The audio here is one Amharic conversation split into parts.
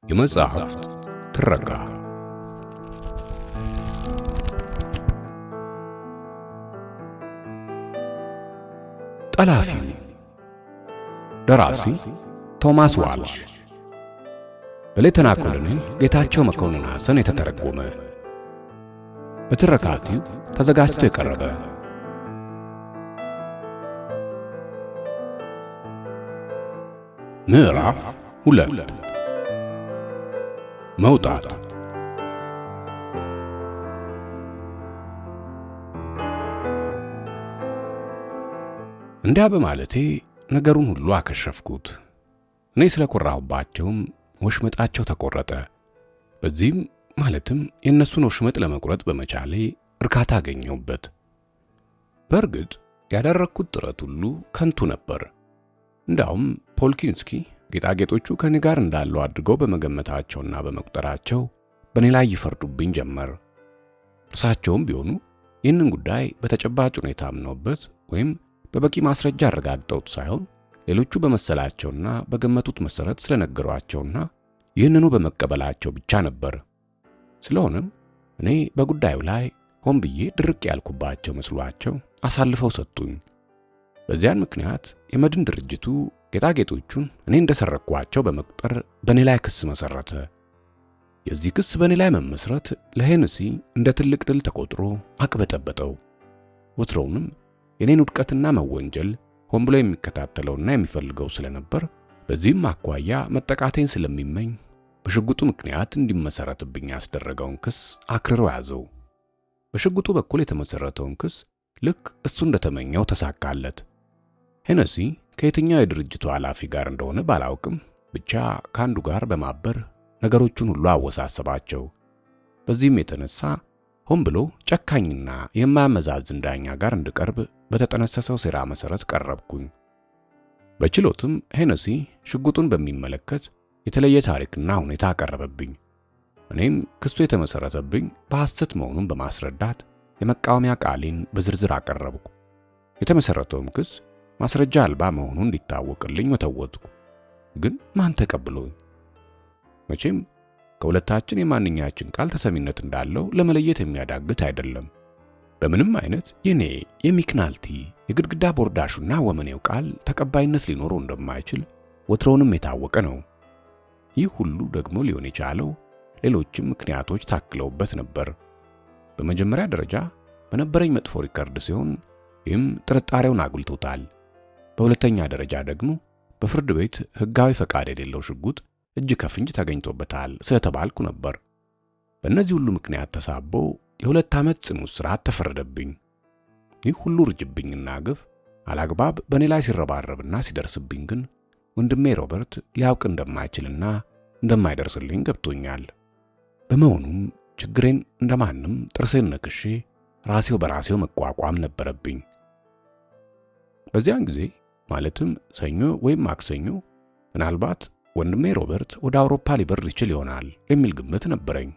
የመጽሐፍት ትረካ ጠላፊ ደራሲ ቶማስ ዋልሽ በሌተና ኮሎኔል ጌታቸው መኮንን ሐሰን የተተረጎመ በትረካቲው ተዘጋጅቶ የቀረበ ምዕራፍ 2 መውጣት። እንዲያ በማለቴ ነገሩን ሁሉ አከሸፍኩት። እኔ ስለኮራሁባቸውም ወሽመጣቸው ተቆረጠ። በዚህም ማለትም የእነሱን ወሽመጥ ለመቁረጥ በመቻሌ እርካታ አገኘሁበት። በእርግጥ ያደረግኩት ጥረት ሁሉ ከንቱ ነበር። እንዳውም ፖልኪንስኪ ጌጣጌጦቹ ከኔ ጋር እንዳሉ አድርገው በመገመታቸውና በመቁጠራቸው በኔ ላይ ይፈርዱብኝ ጀመር። እርሳቸውም ቢሆኑ ይህንን ጉዳይ በተጨባጭ ሁኔታ አምነውበት ወይም በበቂ ማስረጃ አረጋግጠውት ሳይሆን ሌሎቹ በመሰላቸውና በገመቱት መሰረት ስለነገሯቸውና ይህንኑ በመቀበላቸው ብቻ ነበር። ስለሆነም እኔ በጉዳዩ ላይ ሆን ብዬ ድርቅ ያልኩባቸው መስሏቸው አሳልፈው ሰጡኝ። በዚያን ምክንያት የመድን ድርጅቱ ጌጣጌጦቹን እኔ እንደሰረቅኳቸው በመቁጠር በእኔ ላይ ክስ መሰረተ። የዚህ ክስ በእኔ ላይ መመስረት ለሄንሲ እንደ ትልቅ ድል ተቆጥሮ አቅበጠበጠው። ወትሮውንም የኔን ውድቀትና መወንጀል ሆን ብሎ የሚከታተለውና የሚፈልገው ስለነበር በዚህም አኳያ መጠቃቴን ስለሚመኝ በሽጉጡ ምክንያት እንዲመሰረትብኝ ያስደረገውን ክስ አክርሮ ያዘው። በሽጉጡ በኩል የተመሰረተውን ክስ ልክ እሱ እንደተመኘው ተሳካለት። ሄነሲ ከየትኛው የድርጅቱ ኃላፊ ጋር እንደሆነ ባላውቅም ብቻ ከአንዱ ጋር በማበር ነገሮቹን ሁሉ አወሳሰባቸው። በዚህም የተነሳ ሆን ብሎ ጨካኝና የማያመዛዝን ዳኛ ጋር እንድቀርብ በተጠነሰሰው ሴራ መሰረት ቀረብኩኝ። በችሎትም ሄነሲ ሽጉጡን በሚመለከት የተለየ ታሪክና ሁኔታ አቀረበብኝ። እኔም ክሱ የተመሰረተብኝ በሐሰት መሆኑን በማስረዳት የመቃወሚያ ቃሌን በዝርዝር አቀረብኩ። የተመሰረተውም ክስ ማስረጃ አልባ መሆኑን እንዲታወቅልኝ ወተወትኩ። ግን ማን ተቀብሎኝ? መቼም ከሁለታችን የማንኛችን ቃል ተሰሚነት እንዳለው ለመለየት የሚያዳግት አይደለም። በምንም አይነት የኔ የሚክናልቲ የግድግዳ ቦርዳሹና ወመኔው ቃል ተቀባይነት ሊኖረው እንደማይችል ወትሮውንም የታወቀ ነው። ይህ ሁሉ ደግሞ ሊሆን የቻለው ሌሎችም ምክንያቶች ታክለውበት ነበር። በመጀመሪያ ደረጃ በነበረኝ መጥፎ ሪከርድ ሲሆን ይህም ጥርጣሬውን አጉልቶታል። በሁለተኛ ደረጃ ደግሞ በፍርድ ቤት ሕጋዊ ፈቃድ የሌለው ሽጉጥ እጅ ከፍንጅ ተገኝቶበታል ስለተባልኩ ነበር። በእነዚህ ሁሉ ምክንያት ተሳቦ የ2 ዓመት ጽኑ እስራት ተፈረደብኝ። ይህ ሁሉ ርጅብኝና ግፍ አላግባብ በእኔ ላይ ሲረባረብና ሲደርስብኝ ግን ወንድሜ ሮበርት ሊያውቅ እንደማይችልና እንደማይደርስልኝ ገብቶኛል። በመሆኑም ችግሬን እንደማንም ጥርሴን ነክሼ ራሴው በራሴው መቋቋም ነበረብኝ። በዚያን ጊዜ ማለትም ሰኞ ወይም ማክሰኞ ምናልባት ወንድሜ ሮበርት ወደ አውሮፓ ሊበር ይችል ይሆናል የሚል ግምት ነበረኝ።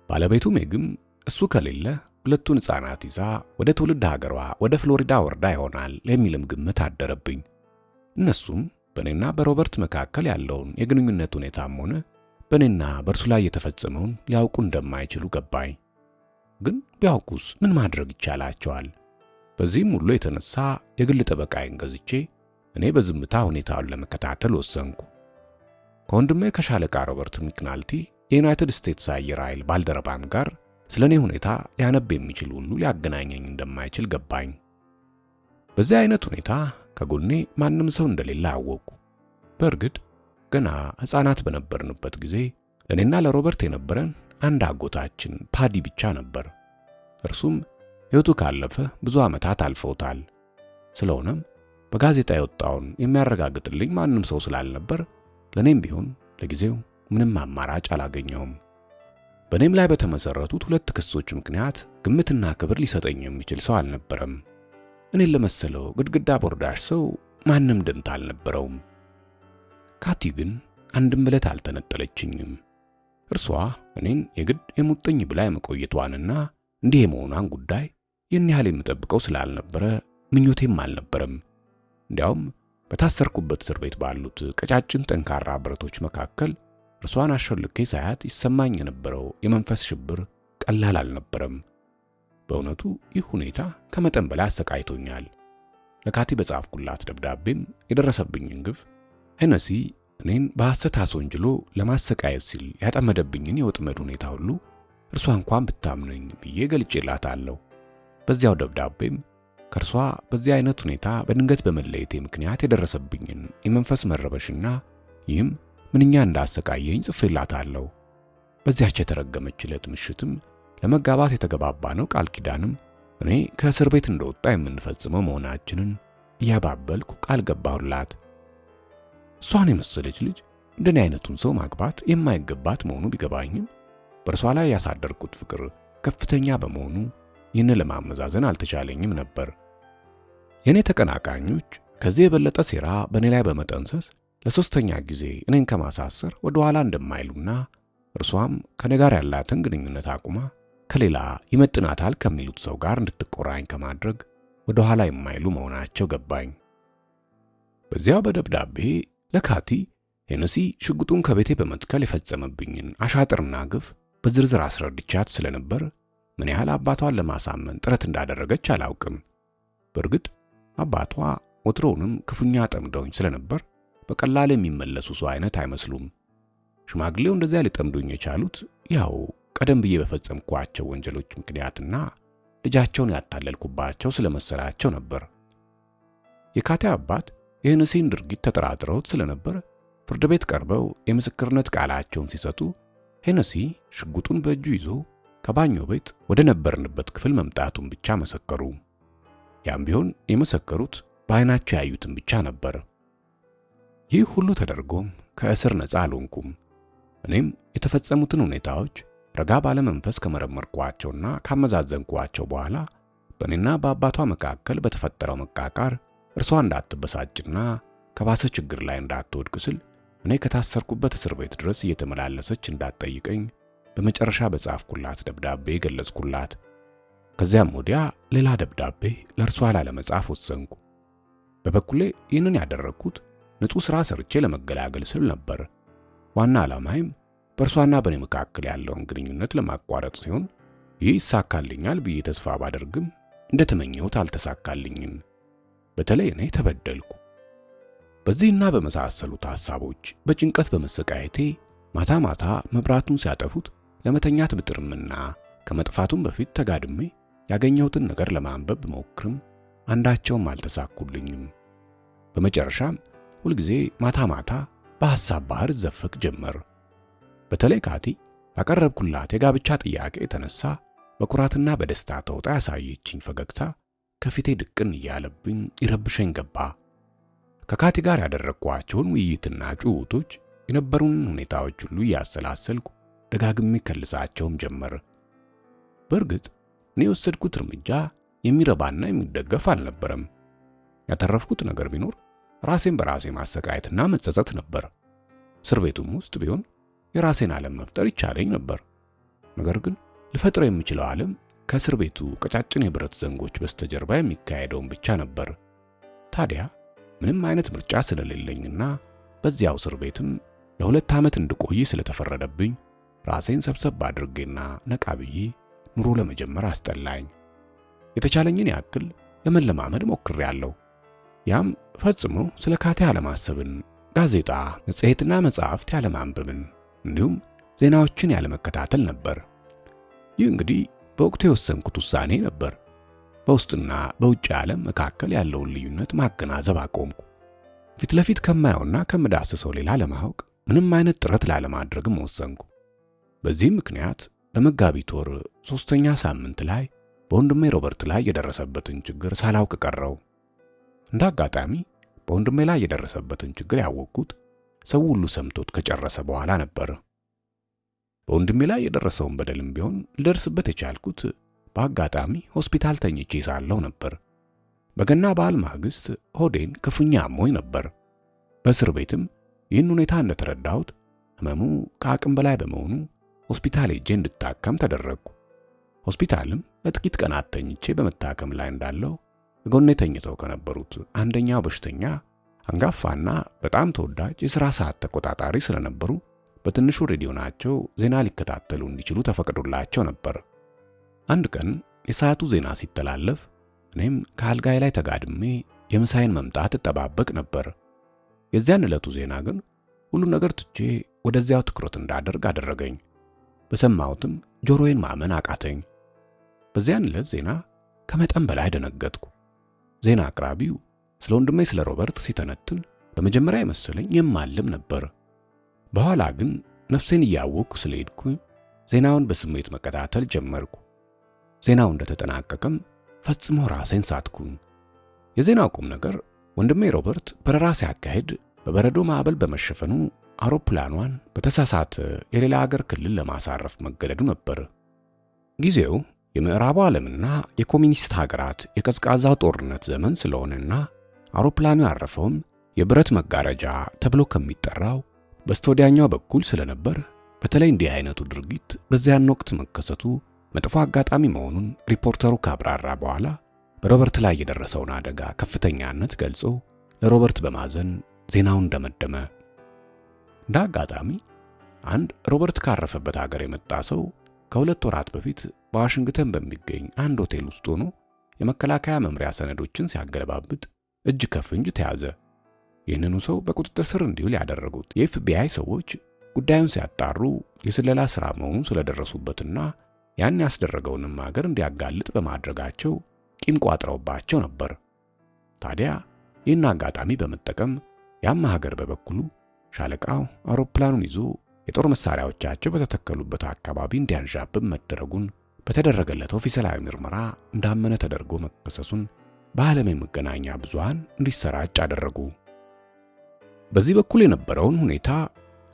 ባለቤቱ ሜግም እሱ ከሌለ 2 ሕፃናት ይዛ ወደ ትውልድ ሀገሯ ወደ ፍሎሪዳ ወርዳ ይሆናል የሚልም ግምት አደረብኝ። እነሱም በእኔና በሮበርት መካከል ያለውን የግንኙነት ሁኔታም ሆነ በእኔና በእርሱ ላይ የተፈጸመውን ሊያውቁ እንደማይችሉ ገባኝ። ግን ቢያውቁስ ምን ማድረግ ይቻላቸዋል? በዚህም ሁሉ የተነሳ የግል ጠበቃዬን ገዝቼ እኔ በዝምታ ሁኔታውን ለመከታተል ወሰንኩ። ከወንድሜ ከሻለቃ ሮበርት ሚክናልቲ የዩናይትድ ስቴትስ አየር ኃይል ባልደረባም ጋር ስለኔ ሁኔታ ሊያነብ የሚችል ሁሉ ሊያገናኘኝ እንደማይችል ገባኝ። በዚህ አይነት ሁኔታ ከጎኔ ማንም ሰው እንደሌለ አወቅኩ። በእርግጥ ገና ሕፃናት በነበርንበት ጊዜ ለእኔና ለሮበርት የነበረን አንድ አጎታችን ፓዲ ብቻ ነበር። እርሱም ሕይወቱ ካለፈ ብዙ ዓመታት አልፈውታል። ስለሆነም በጋዜጣ የወጣውን የሚያረጋግጥልኝ ማንም ሰው ስላልነበር ለእኔም ቢሆን ለጊዜው ምንም አማራጭ አላገኘሁም። በእኔም ላይ በተመሠረቱት 2 ክሶች ምክንያት ግምትና ክብር ሊሰጠኝ የሚችል ሰው አልነበረም። እኔን ለመሰለው ግድግዳ ቦርዳሽ ሰው ማንም ደንታ አልነበረውም። ካቲ ግን አንድም ዕለት አልተነጠለችኝም። እርሷ እኔን የግድ የሙጥኝ ብላ የመቆየቷንና እንዲህ የመሆኗን ጉዳይ ይህን ያህል የምጠብቀው ስላልነበረ ምኞቴም አልነበረም። እንዲያውም በታሰርኩበት እስር ቤት ባሉት ቀጫጭን ጠንካራ ብረቶች መካከል እርሷን አሾልኬ ሳያት ይሰማኝ የነበረው የመንፈስ ሽብር ቀላል አልነበረም። በእውነቱ ይህ ሁኔታ ከመጠን በላይ አሰቃይቶኛል። ለካቲ በጻፍኩላት ደብዳቤም የደረሰብኝን ግፍ፣ ሄነሲ እኔን በሐሰት አስወንጅሎ ለማሰቃየት ሲል ያጠመደብኝን የወጥመድ ሁኔታ ሁሉ እርሷ እንኳን ብታምነኝ ብዬ ገልጬላታለሁ። በዚያው ደብዳቤም ከእርሷ በዚህ አይነት ሁኔታ በድንገት በመለየቴ ምክንያት የደረሰብኝን የመንፈስ መረበሽና ይህም ምንኛ እንዳሰቃየኝ ጽፌላታለሁ። በዚያች የተረገመች ዕለት ምሽትም ለመጋባት የተገባባነው ቃል ኪዳንም እኔ ከእስር ቤት እንደወጣ የምንፈጽመው መሆናችንን እያባበልኩ ቃል ገባሁላት። እሷን የመሰለች ልጅ እንደኔ አይነቱን ሰው ማግባት የማይገባት መሆኑ ቢገባኝም በእርሷ ላይ ያሳደርኩት ፍቅር ከፍተኛ በመሆኑ ይህን ለማመዛዘን አልተቻለኝም ነበር። የኔ ተቀናቃኞች ከዚህ የበለጠ ሴራ በእኔ ላይ በመጠንሰስ ለሶስተኛ ጊዜ እኔን ከማሳሰር ወደ ኋላ እንደማይሉና እርሷም ከኔ ጋር ያላትን ግንኙነት አቁማ ከሌላ ይመጥናታል ከሚሉት ሰው ጋር እንድትቆራኝ ከማድረግ ወደ ኋላ የማይሉ መሆናቸው ገባኝ። በዚያው በደብዳቤ ለካቲ ሄነሲ ሽጉጡን ከቤቴ በመትከል የፈጸመብኝን አሻጥርና ግፍ በዝርዝር አስረድቻት ስለነበር ምን ያህል አባቷን ለማሳመን ጥረት እንዳደረገች አላውቅም። በእርግጥ አባቷ ወትሮውንም ክፉኛ ጠምደውኝ ስለነበር በቀላል የሚመለሱ ሰው አይነት አይመስሉም። ሽማግሌው እንደዚያ ሊጠምዱኝ የቻሉት ያው ቀደም ብዬ በፈጸምኳቸው ወንጀሎች ምክንያትና ልጃቸውን ያታለልኩባቸው ስለመሰላቸው ነበር። የካቲ አባት የሄነሲን ድርጊት ተጠራጥረውት ስለነበር ፍርድ ቤት ቀርበው የምስክርነት ቃላቸውን ሲሰጡ ሄነሲ ሽጉጡን በእጁ ይዞ ከባኞ ቤት ወደ ነበርንበት ክፍል መምጣቱን ብቻ መሰከሩ። ያም ቢሆን የመሰከሩት በዓይናቸው ያዩትን ብቻ ነበር። ይህ ሁሉ ተደርጎም ከእስር ነፃ አልሆንኩም። እኔም የተፈጸሙትን ሁኔታዎች ረጋ ባለ መንፈስ ከመረመርኳቸውና ካመዛዘንኳቸው በኋላ በእኔና በአባቷ መካከል በተፈጠረው መቃቃር እርሷ እንዳትበሳጭና ከባሰ ችግር ላይ እንዳትወድቅ ስል እኔ ከታሰርኩበት እስር ቤት ድረስ እየተመላለሰች እንዳትጠይቀኝ በመጨረሻ በጻፍኩላት ደብዳቤ ገለጽኩላት። ከዚያም ወዲያ ሌላ ደብዳቤ ለእርሷ ላለመጻፍ ወሰንኩ። በበኩሌ ይህንን ያደረግኩት ንጹሕ ሥራ ሰርቼ ለመገላገል ስል ነበር። ዋና ዓላማዬም በእርሷና በእኔ መካከል ያለውን ግንኙነት ለማቋረጥ ሲሆን ይህ ይሳካልኛል ብዬ ተስፋ ባደርግም እንደተመኘሁት አልተሳካልኝም። በተለይ እኔ ተበደልኩ። በዚህና በመሳሰሉት ሐሳቦች በጭንቀት በመሰቃየቴ ማታ ማታ መብራቱን ሲያጠፉት ለመተኛት ብጥርምና ከመጥፋቱም በፊት ተጋድሜ ያገኘሁትን ነገር ለማንበብ ሞክርም አንዳቸውም አልተሳኩልኝም። በመጨረሻም ሁልጊዜ ማታ ማታ በሐሳብ ባህር ዘፈቅ ጀመር። በተለይ ካቲ ባቀረብኩላት የጋብቻ ጥያቄ የተነሳ በኩራትና በደስታ ተውጣ ያሳየችኝ ፈገግታ ከፊቴ ድቅን እያለብኝ ይረብሸኝ ገባ። ከካቲ ጋር ያደረግኳቸውን ውይይትና ጭውውቶች የነበሩን ሁኔታዎች ሁሉ እያሰላሰልኩ ደጋግሜ ከልሳቸውም ጀመር። በእርግጥ እኔ የወሰድኩት እርምጃ የሚረባና የሚደገፍ አልነበረም። ያተረፍኩት ነገር ቢኖር ራሴን በራሴ ማሰቃየትና መጸጸት ነበር። እስር ቤቱም ውስጥ ቢሆን የራሴን ዓለም መፍጠር ይቻለኝ ነበር። ነገር ግን ልፈጥር የምችለው ዓለም ከእስር ቤቱ ቀጫጭን የብረት ዘንጎች በስተጀርባ የሚካሄደውን ብቻ ነበር። ታዲያ ምንም አይነት ምርጫ ስለሌለኝና በዚያው እስር ቤትም ለ2 ዓመት እንድቆይ ስለተፈረደብኝ ራሴን ሰብሰብ አድርጌና ነቃ ብዬ ኑሮ ለመጀመር አስጠላኝ። የተቻለኝን ያክል ለመለማመድ ሞክሬያለሁ። ያም ፈጽሞ ስለ ካቲ ያለማሰብን፣ ጋዜጣ፣ መጽሔትና መጽሐፍት ያለማንበብን እንዲሁም ዜናዎችን ያለመከታተል ነበር። ይህ እንግዲህ በወቅቱ የወሰንኩት ውሳኔ ነበር። በውስጥና በውጭ ዓለም መካከል ያለውን ልዩነት ማገናዘብ አቆምኩ። ፊት ለፊት ከማየውና ከምዳስሰው ሌላ ለማወቅ ምንም አይነት ጥረት ላለማድረግም ወሰንኩ። በዚህም ምክንያት በመጋቢት ወር 3ኛ ሳምንት ላይ በወንድሜ ሮበርት ላይ የደረሰበትን ችግር ሳላውቅ ቀረው። እንደ አጋጣሚ በወንድሜ ላይ የደረሰበትን ችግር ያወቅኩት ሰው ሁሉ ሰምቶት ከጨረሰ በኋላ ነበር። በወንድሜ ላይ የደረሰውን በደልም ቢሆን ልደርስበት የቻልኩት በአጋጣሚ ሆስፒታል ተኝቼ ሳለሁ ነበር። በገና በዓል ማግስት ሆዴን ክፉኛ አሞኝ ነበር። በእስር ቤትም ይህን ሁኔታ እንደተረዳሁት ህመሙ ከአቅም በላይ በመሆኑ ሆስፒታል ሄጄ እንድታከም ተደረግኩ። ሆስፒታልም ለጥቂት ቀናት ተኝቼ በመታከም ላይ እንዳለው ጎኔ ተኝተው ከነበሩት አንደኛው በሽተኛ አንጋፋና በጣም ተወዳጅ የሥራ ሰዓት ተቆጣጣሪ ስለነበሩ በትንሹ ሬዲዮናቸው ዜና ሊከታተሉ እንዲችሉ ተፈቅዶላቸው ነበር። አንድ ቀን የሰዓቱ ዜና ሲተላለፍ እኔም ከአልጋዬ ላይ ተጋድሜ የምሳዬን መምጣት እጠባበቅ ነበር። የዚያን ዕለቱ ዜና ግን ሁሉን ነገር ትቼ ወደዚያው ትኩረት እንዳደርግ አደረገኝ። በሰማሁትም ጆሮዬን ማመን አቃተኝ። በዚያን ዕለት ዜና ከመጠን በላይ ደነገጥኩ። ዜና አቅራቢው ስለ ወንድሜ ስለ ሮበርት ሲተነትን በመጀመሪያ የመሰለኝ የማልም ነበር። በኋላ ግን ነፍሴን እያወቅኩ ስለሄድኩኝ ዜናውን በስሜት መከታተል ጀመርኩ። ዜናው እንደተጠናቀቀም ፈጽሞ ራሴን ሳትኩኝ። የዜናው ቁም ነገር ወንድሜ ሮበርት በረራ ሲያካሄድ በበረዶ ማዕበል በመሸፈኑ አውሮፕላኗን በተሳሳተ የሌላ አገር ክልል ለማሳረፍ መገደዱ ነበር። ጊዜው የምዕራቡ ዓለምና የኮሚኒስት ሀገራት የቀዝቃዛው ጦርነት ዘመን ስለሆነና አውሮፕላኑ ያረፈውም የብረት መጋረጃ ተብሎ ከሚጠራው በስተወዲያኛው በኩል ስለነበር በተለይ እንዲህ አይነቱ ድርጊት በዚያን ወቅት መከሰቱ መጥፎ አጋጣሚ መሆኑን ሪፖርተሩ ካብራራ በኋላ በሮበርት ላይ የደረሰውን አደጋ ከፍተኛነት ገልጾ ለሮበርት በማዘን ዜናውን ደመደመ። እንደ አጋጣሚ አንድ ሮበርት ካረፈበት ሀገር የመጣ ሰው ከ2 ወራት በፊት በዋሽንግተን በሚገኝ አንድ ሆቴል ውስጥ ሆኖ የመከላከያ መምሪያ ሰነዶችን ሲያገለባብጥ እጅ ከፍንጅ ተያዘ። ይህንኑ ሰው በቁጥጥር ስር እንዲውል ያደረጉት የኤፍቢአይ ሰዎች ጉዳዩን ሲያጣሩ የስለላ ሥራ መሆኑን ስለደረሱበትና ያን ያስደረገውንም ሀገር እንዲያጋልጥ በማድረጋቸው ቂም ቋጥረውባቸው ነበር። ታዲያ ይህን አጋጣሚ በመጠቀም ያም ሀገር በበኩሉ ሻለቃው አውሮፕላኑን ይዞ የጦር መሳሪያዎቻቸው በተተከሉበት አካባቢ እንዲያንዣብብ መደረጉን በተደረገለት ኦፊሴላዊ ምርመራ እንዳመነ ተደርጎ መከሰሱን በዓለም የመገናኛ ብዙሃን እንዲሰራጭ አደረጉ። በዚህ በኩል የነበረውን ሁኔታ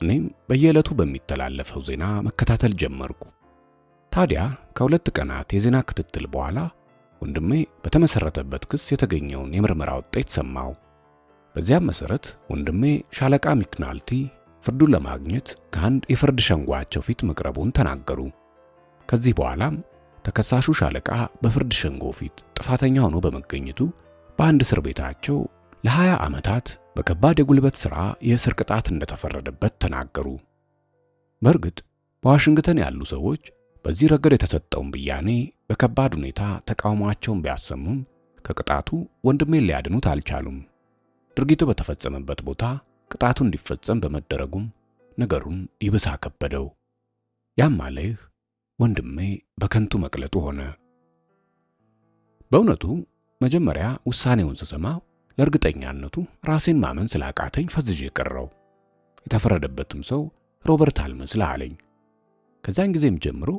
እኔም በየዕለቱ በሚተላለፈው ዜና መከታተል ጀመርኩ። ታዲያ ከ2 ቀናት የዜና ክትትል በኋላ ወንድሜ በተመሰረተበት ክስ የተገኘውን የምርመራ ውጤት ሰማው። በዚያም መሰረት ወንድሜ ሻለቃ ሚክናልቲ ፍርዱን ለማግኘት ከአንድ የፍርድ ሸንጓቸው ፊት መቅረቡን ተናገሩ። ከዚህ በኋላም ተከሳሹ ሻለቃ በፍርድ ሸንጎ ፊት ጥፋተኛ ሆኖ በመገኘቱ በአንድ እስር ቤታቸው ለ20 ዓመታት በከባድ የጉልበት ሥራ የእስር ቅጣት እንደተፈረደበት ተናገሩ። በእርግጥ በዋሽንግተን ያሉ ሰዎች በዚህ ረገድ የተሰጠውን ብያኔ በከባድ ሁኔታ ተቃውሟቸውን ቢያሰሙም ከቅጣቱ ወንድሜን ሊያድኑት አልቻሉም። ድርጊቱ በተፈጸመበት ቦታ ቅጣቱ እንዲፈጸም በመደረጉም ነገሩን ይብሳ ከበደው። ያም አለህ ወንድሜ በከንቱ መቅለጡ ሆነ። በእውነቱ መጀመሪያ ውሳኔውን ስሰማ ለእርግጠኛነቱ ራሴን ማመን ስላቃተኝ ፈዝዤ ቀረው። የተፈረደበትም ሰው ሮበርት አልመስል አለኝ። ከዛን ጊዜም ጀምሮ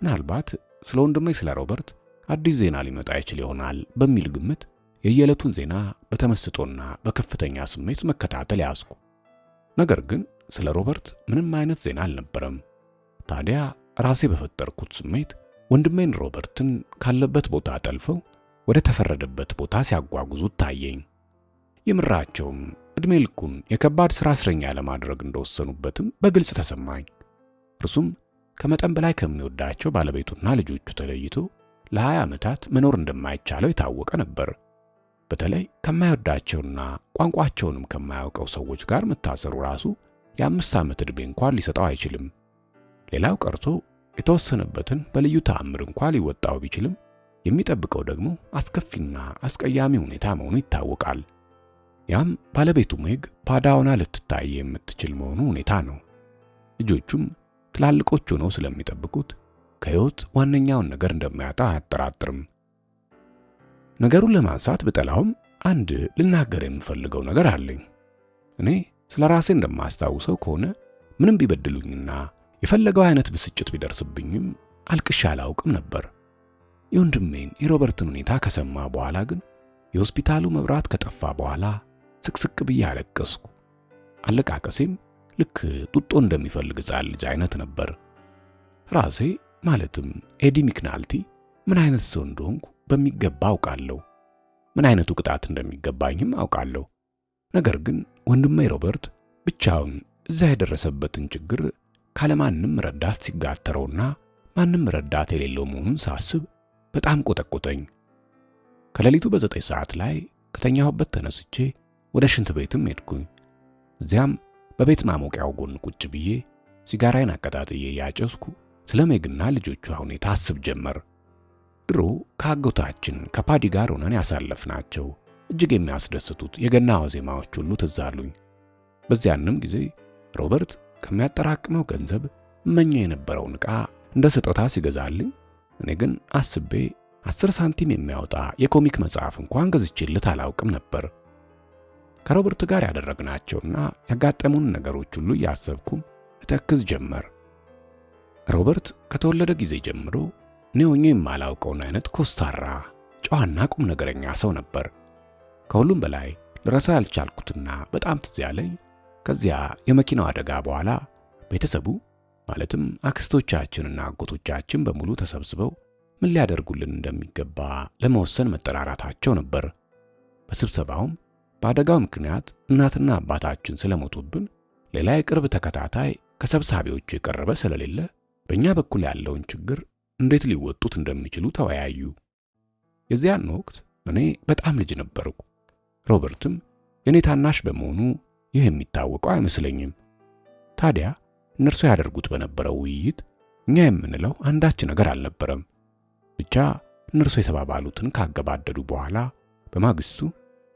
ምናልባት ስለ ወንድሜ ስለ ሮበርት አዲስ ዜና ሊመጣ ይችል ይሆናል በሚል ግምት የየዕለቱን ዜና በተመስጦና በከፍተኛ ስሜት መከታተል ያዝኩ። ነገር ግን ስለ ሮበርት ምንም አይነት ዜና አልነበረም። ታዲያ ራሴ በፈጠርኩት ስሜት ወንድሜን ሮበርትን ካለበት ቦታ ጠልፈው ወደ ተፈረደበት ቦታ ሲያጓጉዙት ታየኝ። የምራቸውም ዕድሜ ልኩን የከባድ ሥራ እስረኛ ለማድረግ እንደወሰኑበትም በግልጽ ተሰማኝ። እርሱም ከመጠን በላይ ከሚወዳቸው ባለቤቱና ልጆቹ ተለይቶ ለ20 ዓመታት መኖር እንደማይቻለው የታወቀ ነበር። በተለይ ከማይወዳቸውና ቋንቋቸውንም ከማያውቀው ሰዎች ጋር መታሰሩ ራሱ የ5 ዓመት ዕድሜ እንኳን ሊሰጠው አይችልም። ሌላው ቀርቶ የተወሰነበትን በልዩ ተአምር እንኳን ሊወጣው ቢችልም የሚጠብቀው ደግሞ አስከፊና አስቀያሚ ሁኔታ መሆኑ ይታወቃል። ያም ባለቤቱ ሜግ ባዳውና ልትታይ የምትችል መሆኑ ሁኔታ ነው። ልጆቹም ትላልቆች ሆነው ስለሚጠብቁት ከሕይወት ዋነኛውን ነገር እንደማያጣ አያጠራጥርም። ነገሩን ለማንሳት ብጠላውም አንድ ልናገር የምፈልገው ነገር አለኝ። እኔ ስለ ራሴ እንደማስታውሰው ከሆነ ምንም ቢበድሉኝና የፈለገው አይነት ብስጭት ቢደርስብኝም አልቅሼ አላውቅም ነበር። የወንድሜን የሮበርትን ሁኔታ ከሰማ በኋላ ግን የሆስፒታሉ መብራት ከጠፋ በኋላ ስቅስቅ ብዬ አለቀስኩ። አለቃቀሴም ልክ ጡጦ እንደሚፈልግ ሕፃን ልጅ አይነት ነበር። ራሴ ማለትም ኤዲ ሚክናልቲ ምን አይነት ሰው እንደሆንኩ በሚገባ አውቃለሁ። ምን አይነቱ ቅጣት እንደሚገባኝም አውቃለሁ። ነገር ግን ወንድሜ ሮበርት ብቻውን እዛ የደረሰበትን ችግር ካለማንም ረዳት ሲጋተረውና ማንም ረዳት የሌለው መሆኑን ሳስብ በጣም ቆጠቆጠኝ። ከሌሊቱ በ9 ሰዓት ላይ ከተኛሁበት ተነስቼ ወደ ሽንት ቤትም ሄድኩኝ። እዚያም በቤት ማሞቂያው ጎን ቁጭ ብዬ ሲጋራዬን አቀጣጥዬ ያጨስኩ ስለ ሜግና ልጆቿ ሁኔታ አስብ ጀመር። ድሮ ከአጎታችን ከፓዲ ጋር ሆነን ያሳለፍናቸው እጅግ የሚያስደስቱት የገና ዋዜማዎች ሁሉ ትዝ አሉኝ። በዚያንም ጊዜ ሮበርት ከሚያጠራቅመው ገንዘብ እመኘ የነበረውን ዕቃ እንደ ስጦታ ሲገዛልኝ፣ እኔ ግን አስቤ 10 ሳንቲም የሚያወጣ የኮሚክ መጽሐፍ እንኳን ገዝቼለት አላውቅም ነበር። ከሮበርት ጋር ያደረግናቸውና ያጋጠሙን ነገሮች ሁሉ እያሰብኩም እተክዝ ጀመር። ሮበርት ከተወለደ ጊዜ ጀምሮ እኔ ሆኜ የማላውቀውን አይነት ኮስታራ፣ ጨዋና ቁም ነገረኛ ሰው ነበር። ከሁሉም በላይ ልረሳ ያልቻልኩትና በጣም ትዝ ያለኝ ከዚያ የመኪናው አደጋ በኋላ ቤተሰቡ ማለትም አክስቶቻችንና አጎቶቻችን በሙሉ ተሰብስበው ምን ሊያደርጉልን እንደሚገባ ለመወሰን መጠራራታቸው ነበር። በስብሰባውም በአደጋው ምክንያት እናትና አባታችን ስለሞቱብን ሌላ የቅርብ ተከታታይ ከሰብሳቢዎቹ የቀረበ ስለሌለ በእኛ በኩል ያለውን ችግር እንዴት ሊወጡት እንደሚችሉ ተወያዩ። የዚያን ወቅት እኔ በጣም ልጅ ነበርኩ። ሮበርትም የኔ ታናሽ በመሆኑ ይህ የሚታወቀው አይመስለኝም። ታዲያ እነርሱ ያደርጉት በነበረው ውይይት እኛ የምንለው አንዳች ነገር አልነበረም። ብቻ እነርሱ የተባባሉትን ካገባደዱ በኋላ በማግስቱ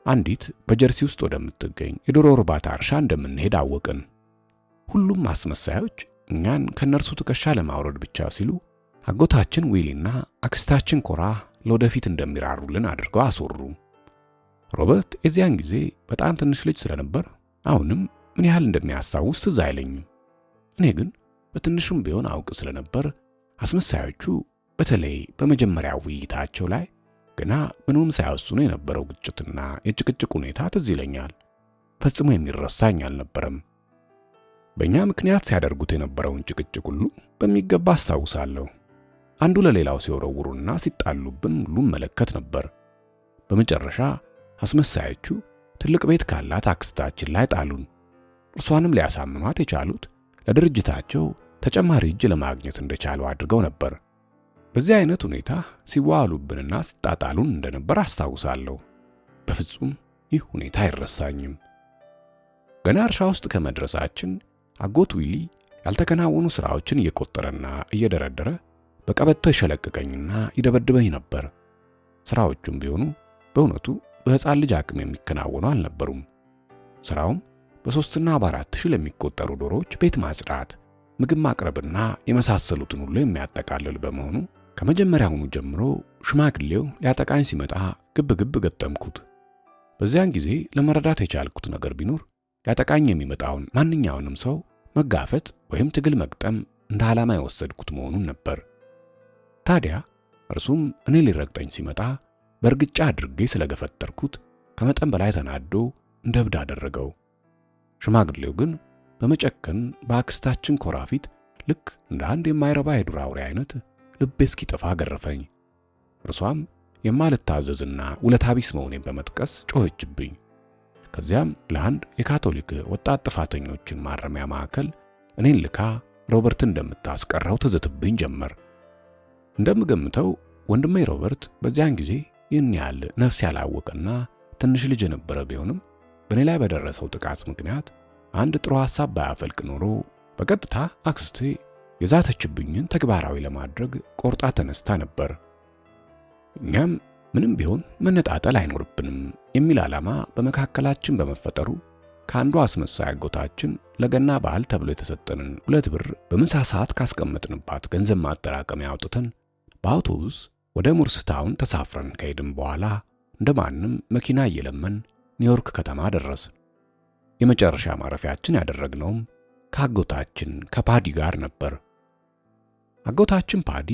አንዲት በጀርሲ ውስጥ ወደምትገኝ የዶሮ እርባታ እርሻ እንደምንሄድ አወቅን። ሁሉም አስመሳዮች እኛን ከነርሱ ትከሻ ለማውረድ ብቻ ሲሉ አጎታችን ዊሊና አክስታችን ኮራ ለወደፊት እንደሚራሩልን አድርገው አስወሩ። ሮበርት የዚያን ጊዜ በጣም ትንሽ ልጅ ስለነበር አሁንም ምን ያህል እንደሚያስታውስ ትዝ አይለኝም። እኔ ግን በትንሹም ቢሆን አውቅ ስለነበር አስመሳዮቹ በተለይ በመጀመሪያው ውይይታቸው ላይ ገና ምንም ሳይወስኑ የነበረው ግጭትና የጭቅጭቅ ሁኔታ ትዝ ይለኛል። ፈጽሞ የሚረሳኝ አልነበረም። በእኛ ምክንያት ሲያደርጉት የነበረውን ጭቅጭቅ ሁሉ በሚገባ አስታውሳለሁ። አንዱ ለሌላው ሲወረውሩና ሲጣሉብን ሁሉ መለከት ነበር። በመጨረሻ አስመሳዮቹ ትልቅ ቤት ካላት አክስታችን ላይ ጣሉን። እርሷንም ሊያሳምኗት የቻሉት ለድርጅታቸው ተጨማሪ እጅ ለማግኘት እንደቻሉ አድርገው ነበር። በዚህ አይነት ሁኔታ ሲዋሉብንና ሲጣጣሉን እንደነበር አስታውሳለሁ። በፍጹም ይህ ሁኔታ አይረሳኝም። ገና እርሻ ውስጥ ከመድረሳችን አጎት ዊሊ ያልተከናወኑ ስራዎችን እየቆጠረና እየደረደረ በቀበቶ ይሸለቅቀኝና ይደበድበኝ ነበር። ስራዎቹም ቢሆኑ በእውነቱ በሕፃን ልጅ አቅም የሚከናወኑ አልነበሩም። ስራውም በ3ና በ4 ሺህ ለሚቆጠሩ ዶሮዎች ቤት ማጽዳት፣ ምግብ ማቅረብና የመሳሰሉትን ሁሉ የሚያጠቃልል በመሆኑ ከመጀመሪያውኑ ጀምሮ ሽማግሌው ሊያጠቃኝ ሲመጣ ግብ ገጠምኩት። በዚያን ጊዜ ለመረዳት የቻልኩት ነገር ቢኖር ሊያጠቃኝ የሚመጣውን ማንኛውንም ሰው መጋፈጥ ወይም ትግል መግጠም እንደ ዓላማ የወሰድኩት መሆኑን ነበር። ታዲያ እርሱም እኔ ሊረግጠኝ ሲመጣ በእርግጫ አድርጌ ስለገፈጠርኩት ከመጠን በላይ ተናዶ እንደ እብድ አደረገው። ሽማግሌው ግን በመጨከን በአክስታችን ኮራ ፊት ልክ እንደ አንድ የማይረባ የዱር አውሬ አይነት ልቤ እስኪጠፋ ገረፈኝ። እርሷም የማልታዘዝና ውለታ ቢስ መሆኔን በመጥቀስ ጮኸችብኝ። ከዚያም ለአንድ የካቶሊክ ወጣት ጥፋተኞችን ማረሚያ ማዕከል እኔን ልካ ሮበርትን እንደምታስቀረው ትዝትብኝ ጀመር። እንደምገምተው ወንድሜ ሮበርት በዚያን ጊዜ ይህን ያህል ነፍስ ያላወቀና ትንሽ ልጅ የነበረ ቢሆንም በእኔ ላይ በደረሰው ጥቃት ምክንያት አንድ ጥሩ ሐሳብ ባያፈልቅ ኖሮ በቀጥታ አክስቴ የዛተችብኝን ተግባራዊ ለማድረግ ቆርጣ ተነስታ ነበር። እኛም ምንም ቢሆን መነጣጠል አይኖርብንም የሚል ዓላማ በመካከላችን በመፈጠሩ ከአንዱ አስመሳይ አጎታችን ለገና በዓል ተብሎ የተሰጠንን 2 ብር በምሳ ሰዓት ካስቀመጥንባት ገንዘብ ማጠራቀሚያ አውጥተን በአውቶቡስ ወደ ሙርስታውን ተሳፍረን ከሄድን በኋላ እንደማንም መኪና እየለመን ኒውዮርክ ከተማ ደረስን። የመጨረሻ ማረፊያችን ያደረግነውም ከአጎታችን ከፓዲ ጋር ነበር። አጎታችን ፓዲ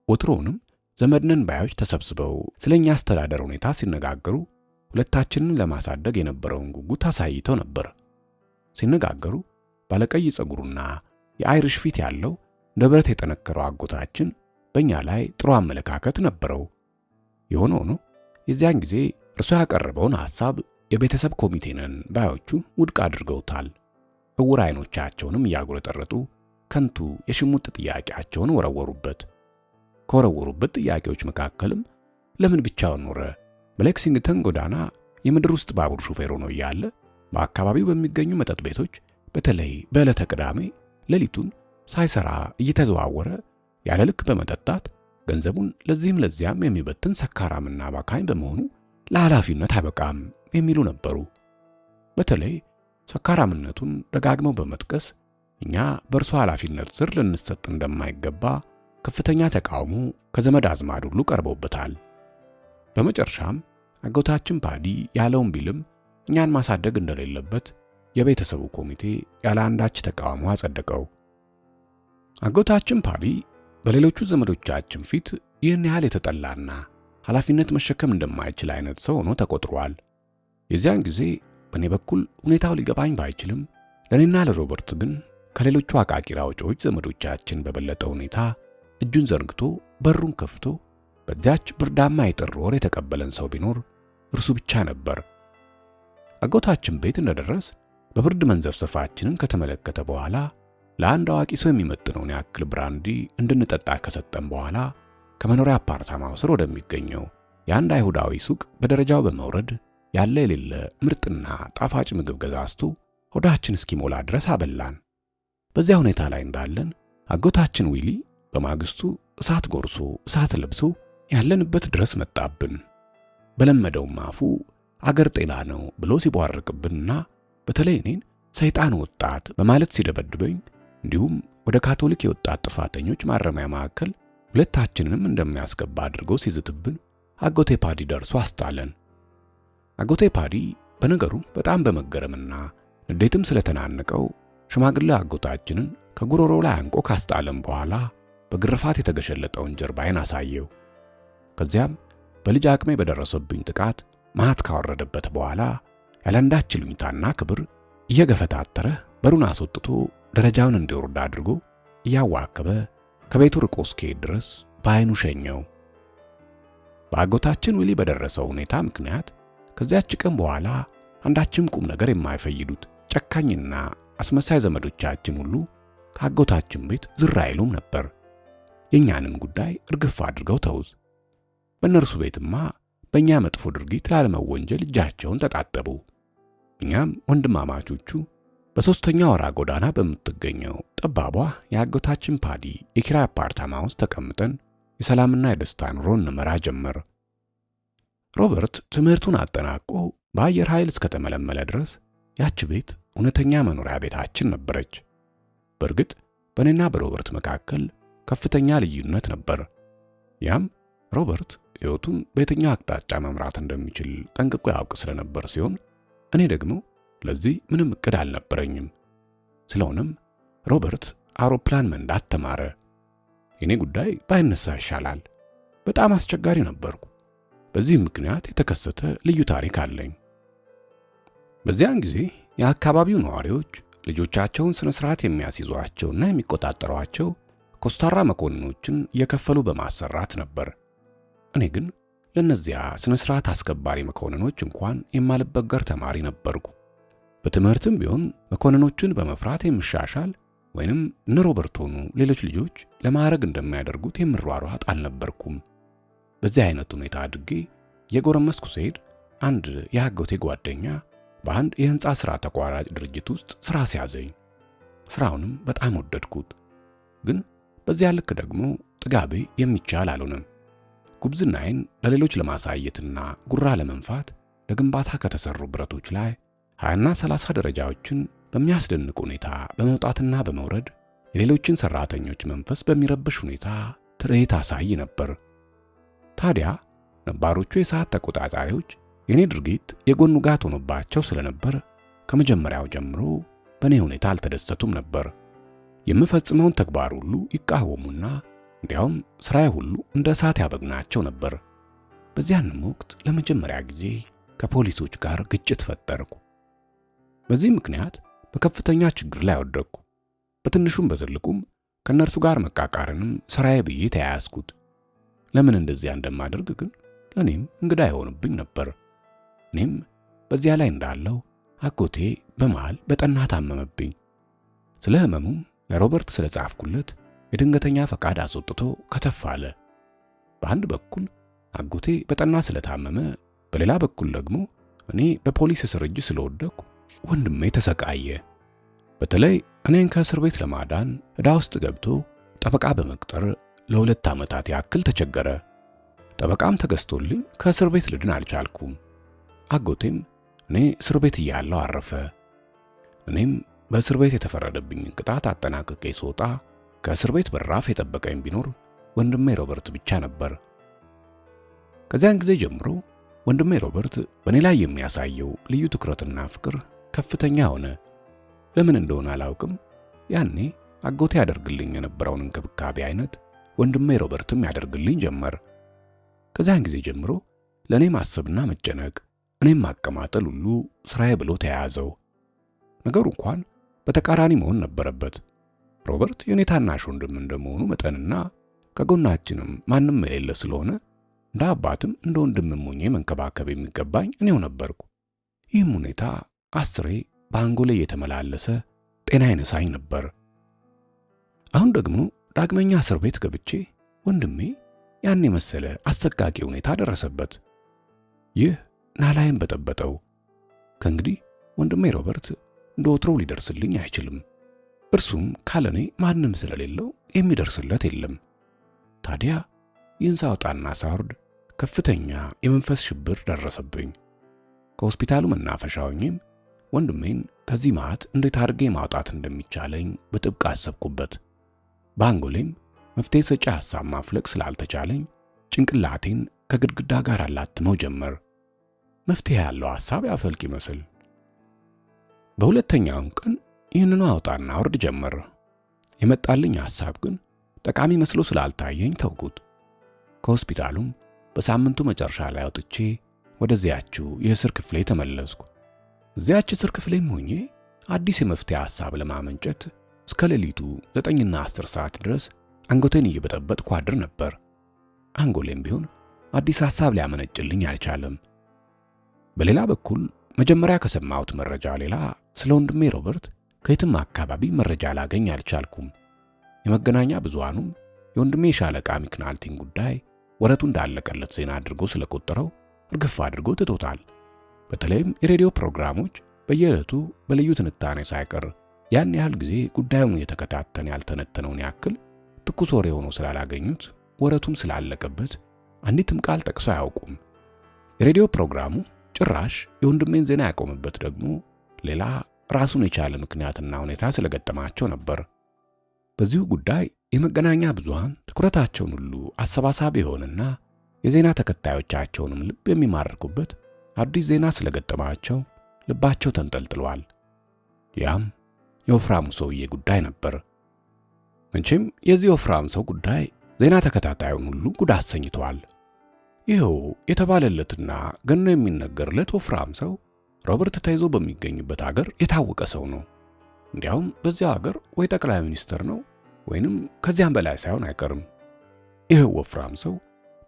ወትሮውንም ዘመድነን ባዮች ተሰብስበው ስለኛ አስተዳደር ሁኔታ ሲነጋገሩ ሁለታችንን ለማሳደግ የነበረውን ጉጉት አሳይተው ነበር። ሲነጋገሩ ባለቀይ ጸጉሩና የአይሪሽ ፊት ያለው እንደ ብረት የጠነከረው አጎታችን በእኛ ላይ ጥሩ አመለካከት ነበረው። የሆነ ሆኖ የዚያን ጊዜ እርሱ ያቀረበውን ሐሳብ የቤተሰብ ኮሚቴ ነን ባዮቹ ውድቅ አድርገውታል። እውር አይኖቻቸውንም እያጉረጠረጡ ከንቱ የሽሙጥ ጥያቄያቸውን ወረወሩበት። ከወረወሩበት ጥያቄዎች መካከልም ለምን ብቻውን ኖረ? በሌክሲንግተን ጎዳና የምድር ውስጥ ባቡር ሹፌር ሆኖ እያለ በአካባቢው በሚገኙ መጠጥ ቤቶች በተለይ በዕለተ ቅዳሜ ሌሊቱን ሳይሰራ እየተዘዋወረ ያለ ልክ በመጠጣት ገንዘቡን ለዚህም ለዚያም የሚበትን ሰካራምና ባካኝ በመሆኑ ለኃላፊነት አይበቃም የሚሉ ነበሩ። በተለይ ሰካራምነቱን ደጋግመው በመጥቀስ እኛ በእርሱ ኃላፊነት ስር ልንሰጥ እንደማይገባ ከፍተኛ ተቃውሞ ከዘመድ አዝማድ ሁሉ ቀርቦበታል። በመጨረሻም አጎታችን ፓዲ ያለውን ቢልም እኛን ማሳደግ እንደሌለበት የቤተሰቡ ኮሚቴ ያለ አንዳች ተቃውሞ አጸደቀው። አጎታችን ፓዲ በሌሎቹ ዘመዶቻችን ፊት ይህን ያህል የተጠላና ኃላፊነት መሸከም እንደማይችል አይነት ሰው ሆኖ ተቆጥሯል። የዚያን ጊዜ በእኔ በኩል ሁኔታው ሊገባኝ ባይችልም ለእኔና ለሮበርት ግን ከሌሎቹ አቃቂር አውጪዎች ዘመዶቻችን በበለጠ ሁኔታ እጁን ዘርግቶ በሩን ከፍቶ በዚያች ብርዳማ የጥር ወር የተቀበለን ሰው ቢኖር እርሱ ብቻ ነበር። አጎታችን ቤት እንደደረስ በብርድ መንዘፍዘፋችንን ከተመለከተ በኋላ ለአንድ አዋቂ ሰው የሚመጥነውን ያክል ብራንዲ እንድንጠጣ ከሰጠን በኋላ ከመኖሪያ አፓርታማው ስር ወደሚገኘው የአንድ አይሁዳዊ ሱቅ በደረጃው በመውረድ ያለ የሌለ ምርጥና ጣፋጭ ምግብ ገዛዝቶ ሆዳችን እስኪሞላ ድረስ አበላን። በዚያ ሁኔታ ላይ እንዳለን አጎታችን ዊሊ በማግስቱ እሳት ጎርሶ እሳት ለብሶ ያለንበት ድረስ መጣብን። በለመደውም አፉ አገር ጤና ነው ብሎ ሲቧርቅብንና በተለይ እኔን ሰይጣን ወጣት በማለት ሲደበድበኝ እንዲሁም ወደ ካቶሊክ የወጣት ጥፋተኞች ማረሚያ ማዕከል ሁለታችንንም እንደሚያስገባ አድርጎ ሲዝትብን አጎቴ ፓዲ ደርሶ አስጣለን። አጎቴ ፓዲ በነገሩ በጣም በመገረምና ንዴትም ስለተናነቀው ሽማግሌ አጎታችንን ከጉሮሮ ላይ አንቆ ካስጣለም በኋላ በግርፋት የተገሸለጠውን ጀርባዬን አሳየው። ከዚያም በልጅ አቅሜ በደረሰብኝ ጥቃት ማት ካወረደበት በኋላ ያለአንዳች ይሉኝታና ክብር እየገፈታተረ በሩን አስወጥቶ ደረጃውን እንዲወርድ አድርጎ እያዋከበ ከቤቱ ርቆ እስኪሄድ ድረስ በዓይኑ ሸኘው። በአጎታችን ዊሊ በደረሰው ሁኔታ ምክንያት ከዚያች ቀን በኋላ አንዳችም ቁም ነገር የማይፈይዱት ጨካኝና አስመሳይ ዘመዶቻችን ሁሉ ከአጎታችን ቤት ዝር አይሉም ነበር። የኛንም ጉዳይ እርግፍ አድርገው ተውት። በእነርሱ ቤትማ በእኛ መጥፎ ድርጊት ላለመወንጀል እጃቸውን ተጣጠቡ። እኛም ወንድማማቾቹ በሦስተኛው ወራ ጎዳና በምትገኘው ጠባቧ የአጎታችን ፓዲ የኪራይ አፓርታማ ውስጥ ተቀምጠን የሰላምና የደስታ ኑሮ እንመራ ጀመር። ሮበርት ትምህርቱን አጠናቆ በአየር ኃይል እስከተመለመለ ድረስ ያች ቤት እውነተኛ መኖሪያ ቤታችን ነበረች። በእርግጥ በእኔና በሮበርት መካከል ከፍተኛ ልዩነት ነበር። ያም ሮበርት ሕይወቱን በየትኛው አቅጣጫ መምራት እንደሚችል ጠንቅቆ ያውቅ ስለነበር ሲሆን እኔ ደግሞ ለዚህ ምንም እቅድ አልነበረኝም። ስለሆነም ሮበርት አውሮፕላን መንዳት ተማረ። የኔ ጉዳይ ባይነሳ ይሻላል። በጣም አስቸጋሪ ነበርኩ። በዚህም ምክንያት የተከሰተ ልዩ ታሪክ አለኝ። በዚያን ጊዜ የአካባቢው ነዋሪዎች ልጆቻቸውን ስነ ስርዓት የሚያስይዟቸውና የሚቆጣጠሯቸው ኮስታራ መኮንኖችን እየከፈሉ በማሰራት ነበር። እኔ ግን ለነዚያ ስነ ስርዓት አስከባሪ መኮንኖች እንኳን የማልበገር ተማሪ ነበርኩ። በትምህርትም ቢሆን መኮንኖችን በመፍራት የምሻሻል ወይንም እነ ሮበርት ሆኑ ሌሎች ልጆች ለማዕረግ እንደሚያደርጉት የምሯሯጥ አልነበርኩም። በዚህ አይነት ሁኔታ አድጌ የጎረመስኩ ስሄድ አንድ የአጎቴ ጓደኛ በአንድ የህንፃ ሥራ ተቋራጭ ድርጅት ውስጥ ሥራ ሲያዘኝ። ሥራውንም በጣም ወደድኩት። ግን በዚያ ልክ ደግሞ ጥጋቤ የሚቻል አልሆነም። ጉብዝናዬን ለሌሎች ለማሳየትና ጉራ ለመንፋት ለግንባታ ከተሰሩ ብረቶች ላይ 20ና 30 ደረጃዎችን በሚያስደንቅ ሁኔታ በመውጣትና በመውረድ የሌሎችን ሰራተኞች መንፈስ በሚረብሽ ሁኔታ ትርኢት አሳይ ነበር። ታዲያ ነባሮቹ የሰዓት ተቆጣጣሪዎች የኔ ድርጊት የጎን ውጋት ሆኖባቸው ስለነበር ከመጀመሪያው ጀምሮ በእኔ ሁኔታ አልተደሰቱም ነበር። የምፈጽመውን ተግባር ሁሉ ይቃወሙና እንዲያውም ስራዬ ሁሉ እንደ እሳት ያበግናቸው ነበር። በዚያንም ወቅት ለመጀመሪያ ጊዜ ከፖሊሶች ጋር ግጭት ፈጠርኩ። በዚህ ምክንያት በከፍተኛ ችግር ላይ ወደቅኩ። በትንሹም በትልቁም ከነርሱ ጋር መቃቃርንም ስራዬ ብዬ ተያያዝኩት። ለምን እንደዚያ እንደማደርግ ግን ለኔም እንግዳ አይሆንብኝ ነበር። እኔም በዚያ ላይ እንዳለው አጎቴ በመሃል በጠና ታመመብኝ። ስለ ህመሙም ለሮበርት ስለጻፍኩለት የድንገተኛ ፈቃድ አስወጥቶ ከተፍ አለ። በአንድ በኩል አጎቴ በጠና ስለታመመ፣ በሌላ በኩል ደግሞ እኔ በፖሊስ እስር እጅ ስለወደቅኩ ወንድሜ ተሰቃየ። በተለይ እኔን ከእስር ቤት ለማዳን ዕዳ ውስጥ ገብቶ ጠበቃ በመቅጠር ለ2 ዓመታት ያክል ተቸገረ። ጠበቃም ተገዝቶልኝ ከእስር ቤት ልድን አልቻልኩም። አጎቴም እኔ እስር ቤት እያለሁ አረፈ። እኔም በእስር ቤት የተፈረደብኝን ቅጣት አጠናቅቄ ስወጣ ከእስር ቤት በራፍ የጠበቀኝ ቢኖር ወንድሜ ሮበርት ብቻ ነበር። ከዚያን ጊዜ ጀምሮ ወንድሜ ሮበርት በእኔ ላይ የሚያሳየው ልዩ ትኩረትና ፍቅር ከፍተኛ ሆነ። ለምን እንደሆነ አላውቅም። ያኔ አጎቴ ያደርግልኝ የነበረውን እንክብካቤ አይነት ወንድሜ ሮበርትም ያደርግልኝ ጀመር። ከዚያን ጊዜ ጀምሮ ለእኔ ማሰብና መጨነቅ፣ እኔም ማቀማጠል ሁሉ ስራዬ ብሎ ተያያዘው። ነገሩ እንኳን በተቃራኒ መሆን ነበረበት። ሮበርት የኔ ታናሽ ወንድም እንደመሆኑ መጠንና ከጎናችንም ማንም የሌለ ስለሆነ እንደ አባትም እንደ ወንድምም ሆኜ መንከባከብ የሚገባኝ እኔው ነበርኩ። ይህም ሁኔታ አስሬ በአንጎሌ እየተመላለሰ ጤና ይነሳኝ ነበር። አሁን ደግሞ ዳግመኛ እስር ቤት ገብቼ ወንድሜ ያን የመሰለ አሰቃቂ ሁኔታ ደረሰበት። ይህ ናላይም በጠበጠው። ከእንግዲህ ወንድሜ ሮበርት እንደ ወትሮው ሊደርስልኝ አይችልም። እርሱም ካለኔ ማንም ስለሌለው የሚደርስለት የለም። ታዲያ ይህን ሳወጣና ሳወርድ ከፍተኛ የመንፈስ ሽብር ደረሰብኝ። ከሆስፒታሉ መናፈሻ ሆኜም ወንድሜን ከዚህ ማት እንዴት አድርጌ ማውጣት እንደሚቻለኝ በጥብቅ አሰብኩበት። በአንጎሌም መፍትሄ ሰጪ ሐሳብ ማፍለቅ ስላልተቻለኝ ጭንቅላቴን ከግድግዳ ጋር አላትመው ጀመር። መፍትሄ ያለው ሐሳብ ያፈልቅ ይመስል። በሁለተኛውም ቀን ይህንኑ አውጣና አውርድ ጀመር። የመጣልኝ ሐሳብ ግን ጠቃሚ መስሎ ስላልታየኝ ተውኩት። ከሆስፒታሉም በሳምንቱ መጨረሻ ላይ አውጥቼ ወደዚያችው የእስር ክፍሌ ተመለስኩ። እዚያች እስር ክፍሌም ሆኜ አዲስ የመፍትሄ ሐሳብ ለማመንጨት እስከ ሌሊቱ 9 እና 10 ሰዓት ድረስ አንጎቴን እየበጠበጥኩ አድር ነበር። አንጎሌም ቢሆን አዲስ ሐሳብ ሊያመነጭልኝ አልቻለም። በሌላ በኩል መጀመሪያ ከሰማሁት መረጃ ሌላ ስለ ወንድሜ ሮበርት ከየትም አካባቢ መረጃ ላገኝ አልቻልኩም። የመገናኛ ብዙሃኑም የወንድሜ ሻለቃ ሚክናልቲን ጉዳይ ወረቱ እንዳለቀለት ዜና አድርጎ ስለቆጠረው እርግፍ አድርጎ ትቶታል። በተለይም የሬዲዮ ፕሮግራሞች በየዕለቱ በልዩ ትንታኔ ሳይቀር ያን ያህል ጊዜ ጉዳዩን እየተከታተነ ያልተነተነውን ያክል ትኩስ ወሬ ሆኖ ስላላገኙት ወረቱም ስላለቀበት አንዲትም ቃል ጠቅሶ አያውቁም። የሬዲዮ ፕሮግራሙ ጭራሽ የወንድሜን ዜና ያቆመበት ደግሞ ሌላ ራሱን የቻለ ምክንያትና ሁኔታ ስለገጠማቸው ነበር። በዚሁ ጉዳይ የመገናኛ ብዙሃን ትኩረታቸውን ሁሉ አሰባሳቢ የሆነና የዜና ተከታዮቻቸውንም ልብ የሚማርኩበት አዲስ ዜና ስለገጠማቸው ልባቸው ተንጠልጥሏል። ያም የወፍራሙ ሰውዬ ጉዳይ ነበር። መቼም የዚህ ወፍራም ሰው ጉዳይ ዜና ተከታታዩን ሁሉ ጉድ አሰኝቷል። ይኸው የተባለለትና ገኖ የሚነገርለት ወፍራም ሰው ሮበርት ተይዞ በሚገኝበት አገር የታወቀ ሰው ነው። እንዲያውም በዚያ አገር ወይ ጠቅላይ ሚኒስትር ነው ወይንም ከዚያም በላይ ሳይሆን አይቀርም። ይኸው ወፍራም ሰው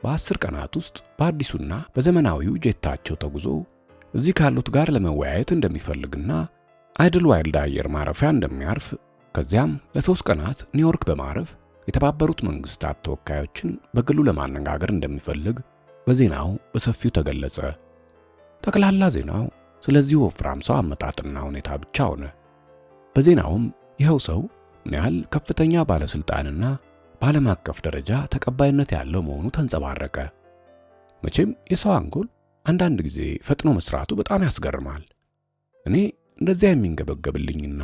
በ10 ቀናት ውስጥ በአዲሱና በዘመናዊው ጄታቸው ተጉዞ እዚህ ካሉት ጋር ለመወያየት እንደሚፈልግና አይድልዋይልድ አየር ማረፊያ እንደሚያርፍ ከዚያም ለ3 ቀናት ኒውዮርክ በማረፍ የተባበሩት መንግስታት ተወካዮችን በግሉ ለማነጋገር እንደሚፈልግ በዜናው በሰፊው ተገለጸ። ጠቅላላ ዜናው ስለዚህ ወፍራም ሰው አመጣጥና ሁኔታ ብቻ ሆነ። በዜናውም ይኸው ሰው ምን ያህል ከፍተኛ ባለስልጣንና በዓለም አቀፍ ደረጃ ተቀባይነት ያለው መሆኑ ተንጸባረቀ። መቼም የሰው አንጎል አንዳንድ ጊዜ ፈጥኖ መስራቱ በጣም ያስገርማል። እኔ እንደዚያ የሚንገበገብልኝና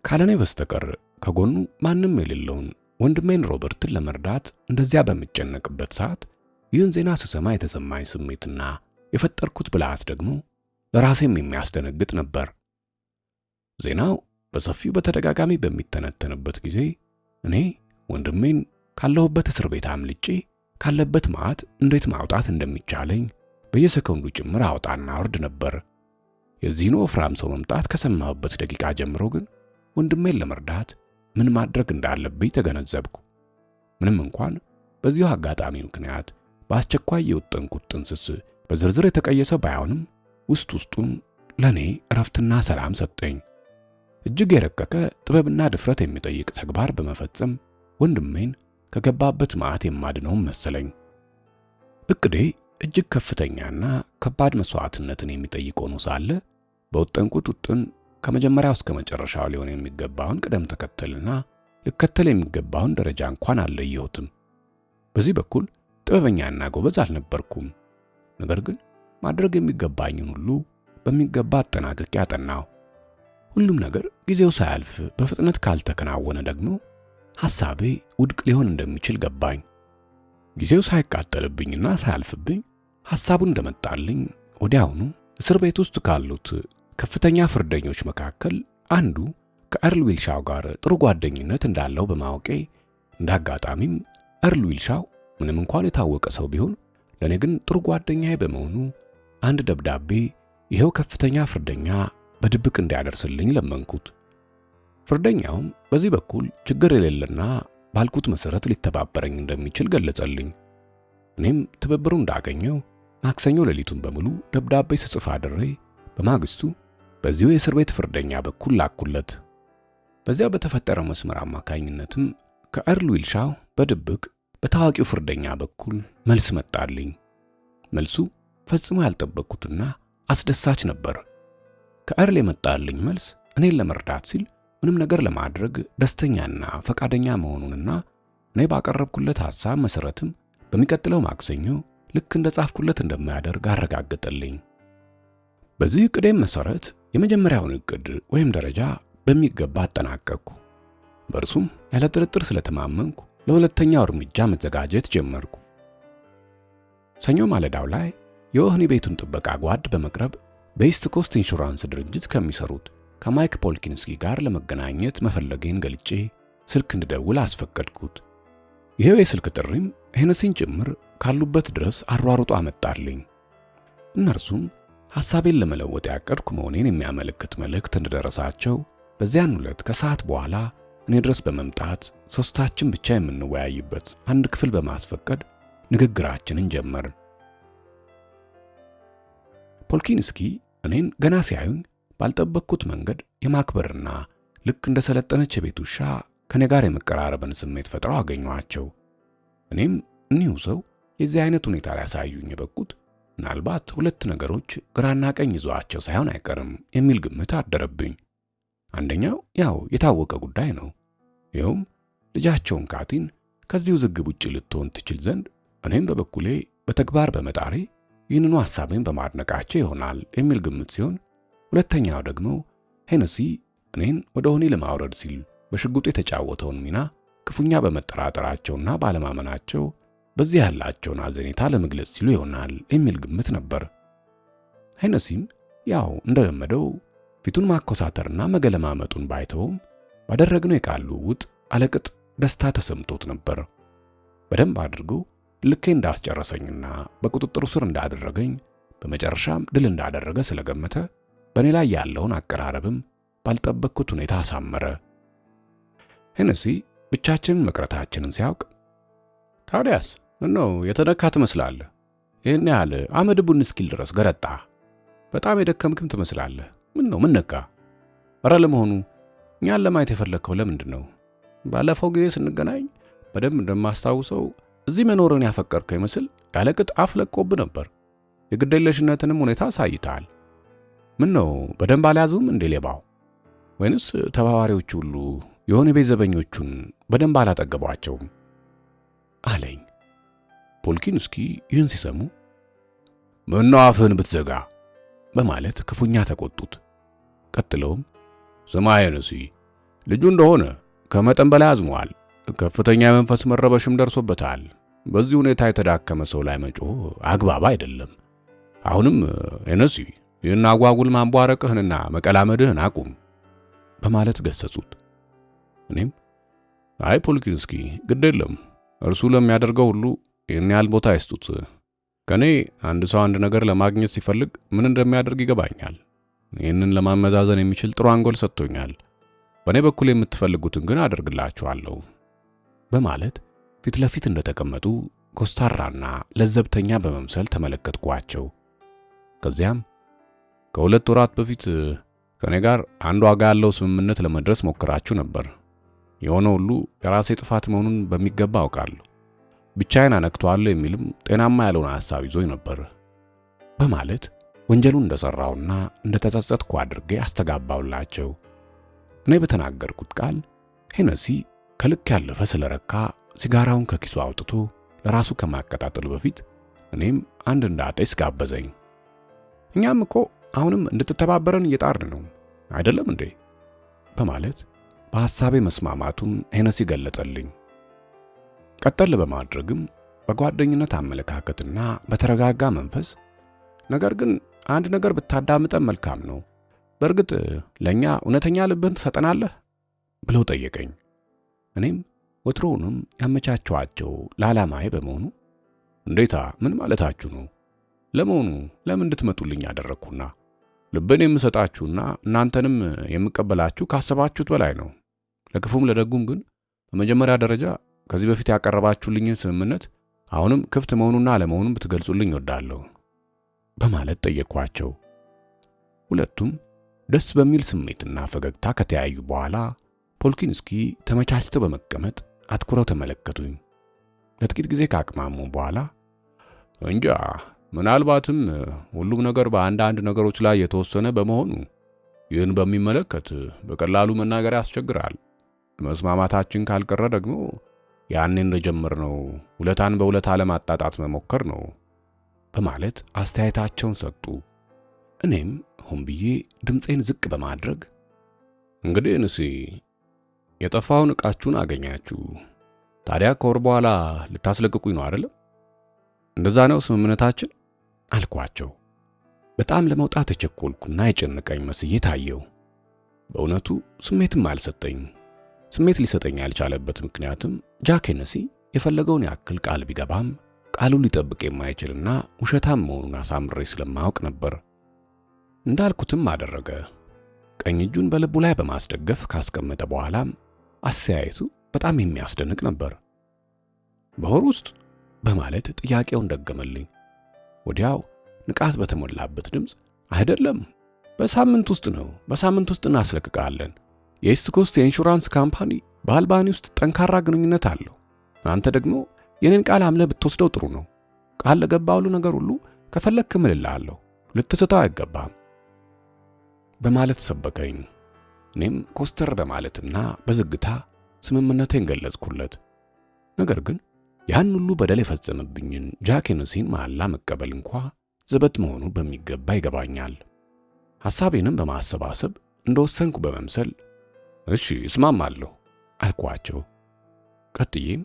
ካለኔ በስተቀር ከጎኑ ማንም የሌለውን ወንድሜን ሮበርትን ለመርዳት እንደዚያ በምጨነቅበት ሰዓት ይህን ዜና ስሰማ የተሰማኝ ስሜትና የፈጠርኩት ብልሃት ደግሞ ለራሴም የሚያስደነግጥ ነበር። ዜናው በሰፊው በተደጋጋሚ በሚተነተንበት ጊዜ እኔ ወንድሜን ካለሁበት እስር ቤት አምልጬ ካለበት ማዕት እንዴት ማውጣት እንደሚቻለኝ በየሰከንዱ ጭምር አውጣና አውርድ ነበር። የዚህን ወፍራም ሰው መምጣት ከሰማሁበት ደቂቃ ጀምሮ ግን ወንድሜን ለመርዳት ምን ማድረግ እንዳለብኝ ተገነዘብኩ። ምንም እንኳን በዚሁ አጋጣሚ ምክንያት በአስቸኳይ የወጠንኩት ጥንስስ በዝርዝር የተቀየሰ ባይሆንም ውስጥ ውስጡን ለኔ እረፍትና ሰላም ሰጠኝ። እጅግ የረቀቀ ጥበብና ድፍረት የሚጠይቅ ተግባር በመፈጸም ወንድሜን ከገባበት ማዕት የማድነውም መሰለኝ። እቅዴ እጅግ ከፍተኛና ከባድ መስዋዕትነትን የሚጠይቅ ሆኖ ሳለ በወጠንኩት ውጥን ከመጀመሪያው እስከ መጨረሻው ሊሆን የሚገባውን ቅደም ተከተልና ልከተል የሚገባውን ደረጃ እንኳን አልለየሁትም። በዚህ በኩል ጥበበኛና ጎበዝ አልነበርኩም። ነገር ግን ማድረግ የሚገባኝን ሁሉ በሚገባ አጠናቅቄ አጠናሁ። ሁሉም ነገር ጊዜው ሳያልፍ በፍጥነት ካልተከናወነ ደግሞ ሐሳቤ ውድቅ ሊሆን እንደሚችል ገባኝ። ጊዜው ሳይቃጠልብኝና ሳያልፍብኝ ሐሳቡ እንደመጣልኝ ወዲያውኑ እስር ቤት ውስጥ ካሉት ከፍተኛ ፍርደኞች መካከል አንዱ ከኤርል ዊልሻው ጋር ጥሩ ጓደኝነት እንዳለው በማወቄ እንዳጋጣሚም ኤርል ዊልሻው ምንም እንኳን የታወቀ ሰው ቢሆን ለኔ ግን ጥሩ ጓደኛዬ በመሆኑ አንድ ደብዳቤ ይሄው ከፍተኛ ፍርደኛ በድብቅ እንዲያደርስልኝ ለመንኩት። ፍርደኛውም በዚህ በኩል ችግር የሌለና ባልኩት መሰረት ሊተባበረኝ እንደሚችል ገለጸልኝ። እኔም ትብብሩ እንዳገኘው ማክሰኞ ሌሊቱን በሙሉ ደብዳቤ ስጽፍ አድሬ በማግስቱ በዚሁ የእስር ቤት ፍርደኛ በኩል ላኩለት። በዚያ በተፈጠረው መስመር አማካኝነትም ከኤርል ዊልሻው በድብቅ በታዋቂው ፍርደኛ በኩል መልስ መጣልኝ። መልሱ ፈጽሞ ያልጠበቅኩትና አስደሳች ነበር። ከኤርል የመጣልኝ መልስ እኔን ለመርዳት ሲል ምንም ነገር ለማድረግ ደስተኛና ፈቃደኛ መሆኑንና እኔ ባቀረብኩለት ሐሳብ መሰረትም በሚቀጥለው ማክሰኞ ልክ እንደ ጻፍኩለት እንደማያደርግ አረጋገጠልኝ። በዚህ ዕቅዴም መሰረት የመጀመሪያውን ዕቅድ ወይም ደረጃ በሚገባ አጠናቀቅኩ። በእርሱም ያለ ጥርጥር ስለተማመንኩ ለሁለተኛው እርምጃ መዘጋጀት ጀመርኩ። ሰኞ ማለዳው ላይ የወህኒ ቤቱን ጥበቃ ጓድ በመቅረብ በኢስት ኮስት ኢንሹራንስ ድርጅት ከሚሰሩት ከማይክ ፖልኪንስኪ ጋር ለመገናኘት መፈለጌን ገልጬ ስልክ እንድደውል አስፈቀድኩት። ይሄው የስልክ ጥሪም ሄነሲን ጭምር ካሉበት ድረስ አሯሩጦ አመጣልኝ። እነርሱም ሐሳቤን ለመለወጥ ያቀድኩ መሆኔን የሚያመለክት መልእክት እንደደረሳቸው በዚያን ዕለት ከሰዓት በኋላ እኔ ድረስ በመምጣት ሶስታችን ብቻ የምንወያይበት አንድ ክፍል በማስፈቀድ ንግግራችንን ጀመርን። ፖልኪንስኪ እኔን ገና ሲያዩኝ ባልጠበቅኩት መንገድ የማክበርና ልክ እንደ ሰለጠነች የቤት ውሻ ከኔ ጋር የመቀራረብን ስሜት ፈጥረው አገኘኋቸው። እኔም እኒሁ ሰው የዚህ አይነት ሁኔታ ሊያሳዩኝ የበቁት ምናልባት ሁለት ነገሮች ግራና ቀኝ ይዟቸው ሳይሆን አይቀርም የሚል ግምት አደረብኝ። አንደኛው ያው የታወቀ ጉዳይ ነው። ይኸውም ልጃቸውን ካቲን ከዚህ ውዝግብ ውጭ ልትሆን ትችል ዘንድ እኔም በበኩሌ በተግባር በመጣሬ ይህንኑ ሐሳቤን በማድነቃቸው ይሆናል የሚል ግምት ሲሆን፣ ሁለተኛው ደግሞ ሄነሲ እኔን ወደ ወህኒ ለማውረድ ሲል በሽጉጥ የተጫወተውን ሚና ክፉኛ በመጠራጠራቸውና ባለማመናቸው በዚህ ያላቸውን አዘኔታ ለመግለጽ ሲሉ ይሆናል የሚል ግምት ነበር። ሄነሲም ያው እንደለመደው ፊቱን ማኮሳተርና መገለማመጡን ባይተውም ባደረግነው የቃል ልውውጥ አለቅጥ ደስታ ተሰምቶት ነበር። በደንብ አድርጎ ልኬ እንዳስጨረሰኝና በቁጥጥሩ ስር እንዳደረገኝ በመጨረሻም ድል እንዳደረገ ስለገመተ በእኔ ላይ ያለውን አቀራረብም ባልጠበቅኩት ሁኔታ አሳመረ። ሄነሲ ብቻችንን መቅረታችንን ሲያውቅ ታዲያስ ምነው የተነካ ትመስላለህ? ይህን ያህል አመድ ቡን እስኪል ድረስ ገረጣ። በጣም የደከምክም ትመስላለህ። ምን ነካ? ኧረ ለመሆኑ እኛን ለማየት የፈለግከው ለምንድን ነው? ባለፈው ጊዜ ስንገናኝ በደንብ እንደማስታውሰው እዚህ መኖርን ያፈቀርከው ይመስል ያለቅጥ አፍ ለቆብህ ነበር። የግዴለሽነትንም ሁኔታ አሳይተሃል። ምነው በደንብ አልያዙም እንዴ ሌባው? ወይንስ ተባባሪዎቹ ሁሉ የሆነ ቤት ዘበኞቹን በደንብ አላጠገቧቸውም? አለኝ። ፖልኪንስኪ ይህን ሲሰሙ ምነው አፍህን ብትዘጋ በማለት ክፉኛ ተቆጡት። ቀጥለውም ስማ ሄነሲ፣ ልጁ እንደሆነ ከመጠን በላይ አዝሟል። ከፍተኛ የመንፈስ መረበሽም ደርሶበታል። በዚህ ሁኔታ የተዳከመ ሰው ላይ መጮህ አግባብ አይደለም። አሁንም ሄነሲ ይህን አጓጉል ማንቧረቅህንና መቀላመድህን አቁም በማለት ገሰጹት። እኔም አይ ፖልኪንስኪ ግድ የለም፣ እርሱ ለሚያደርገው ሁሉ ይህን ያህል ቦታ አይስጡት። ከኔ አንድ ሰው አንድ ነገር ለማግኘት ሲፈልግ ምን እንደሚያደርግ ይገባኛል። ይህንን ለማመዛዘን የሚችል ጥሩ አንጎል ሰጥቶኛል። በእኔ በኩል የምትፈልጉትን ግን አደርግላችኋለሁ በማለት ፊት ለፊት እንደተቀመጡ ኮስታራና ለዘብተኛ በመምሰል ተመለከትኳቸው። ከዚያም ከሁለት ወራት በፊት ከኔ ጋር አንድ ዋጋ ያለው ስምምነት ለመድረስ ሞክራችሁ ነበር። የሆነ ሁሉ የራሴ ጥፋት መሆኑን በሚገባ አውቃለሁ። ብቻዬን አነክቷለሁ የሚልም ጤናማ ያልሆነ ሐሳብ ይዞኝ ነበር በማለት ወንጀሉን እንደሰራውና እንደተጸጸትኩ አድርጌ አስተጋባውላቸው። እኔ በተናገርኩት ቃል ሄነሲ ከልክ ያለፈ ስለረካ ሲጋራውን ከኪሱ አውጥቶ ለራሱ ከማቀጣጠሉ በፊት እኔም አንድ እንዳጤስ ጋበዘኝ። እኛም እኮ አሁንም እንድትተባበረን እየጣርን ነው አይደለም እንዴ? በማለት በሐሳቤ መስማማቱን ሄነሲ ገለጸልኝ። ቀጠል በማድረግም በጓደኝነት አመለካከትና በተረጋጋ መንፈስ ነገር ግን አንድ ነገር ብታዳምጠን መልካም ነው፣ በእርግጥ ለእኛ እውነተኛ ልብህን ትሰጠናለህ ብለው ጠየቀኝ። እኔም ወትሮውንም ያመቻቸዋቸው ለዓላማዬ በመሆኑ እንዴታ ምን ማለታችሁ ነው? ለመሆኑ ለምን እንድትመጡልኝ ያደረግኩና ልብን የምሰጣችሁና እናንተንም የምቀበላችሁ ካሰባችሁት በላይ ነው። ለክፉም ለደጉም ግን በመጀመሪያ ደረጃ ከዚህ በፊት ያቀረባችሁልኝን ስምምነት አሁንም ክፍት መሆኑና አለመሆኑን ብትገልጹልኝ እወዳለሁ በማለት ጠየቅኳቸው። ሁለቱም ደስ በሚል ስሜትና ፈገግታ ከተያዩ በኋላ ፖልኪንስኪ ተመቻችተው በመቀመጥ አትኩረው ተመለከቱኝ። ለጥቂት ጊዜ ካቅማሙ በኋላ እንጃ ምናልባትም ሁሉም ነገር በአንዳንድ ነገሮች ላይ የተወሰነ በመሆኑ ይህን በሚመለከት በቀላሉ መናገር ያስቸግራል። መስማማታችን ካልቀረ ደግሞ ያኔ እንደጀመርነው ውለታን በውለታ ለማጣጣት መሞከር ነው በማለት አስተያየታቸውን ሰጡ። እኔም ሆን ብዬ ድምፄን ዝቅ በማድረግ እንግዲህ እንሲ የጠፋውን ዕቃችሁን አገኛችሁ፣ ታዲያ ከወር በኋላ ልታስለቅቁኝ ነው አይደለም? እንደዛ ነው ስምምነታችን አልኳቸው። በጣም ለመውጣት የቸኮልኩና የጨነቀኝ መስዬ ታየው። በእውነቱ ስሜትም አልሰጠኝ። ስሜት ሊሰጠኝ ያልቻለበት ምክንያትም ጃክ ሄነሲ የፈለገውን ያክል ቃል ቢገባም ቃሉን ሊጠብቅ የማይችልና ውሸታም መሆኑን አሳምሬ ስለማወቅ ነበር። እንዳልኩትም አደረገ። ቀኝ እጁን በልቡ ላይ በማስደገፍ ካስቀመጠ በኋላም አስተያየቱ በጣም የሚያስደንቅ ነበር። በወር ውስጥ በማለት ጥያቄውን ደገመልኝ። ወዲያው ንቃት በተሞላበት ድምፅ አይደለም፣ በሳምንት ውስጥ ነው፣ በሳምንት ውስጥ እናስለቅቃለን። የኢስት ኮስት የኢንሹራንስ ካምፓኒ በአልባኒ ውስጥ ጠንካራ ግንኙነት አለው። አንተ ደግሞ የኔን ቃል አምነህ ብትወስደው ጥሩ ነው። ቃል ለገባሁሉ ነገር ሁሉ ከፈለግክ እምልልሃለሁ፣ ልትስተው አይገባም በማለት ሰበከኝ። እኔም ኮስተር በማለትና በዝግታ ስምምነቴን ገለጽኩለት። ነገር ግን ያን ሁሉ በደል የፈጸመብኝን ጃክ ሄነሲን መሐላ መቀበል እንኳ ዘበት መሆኑ በሚገባ ይገባኛል። ሐሳቤንም በማሰባሰብ እንደወሰንኩ በመምሰል እሺ እስማማለሁ አልኳቸው። ቀጥዬም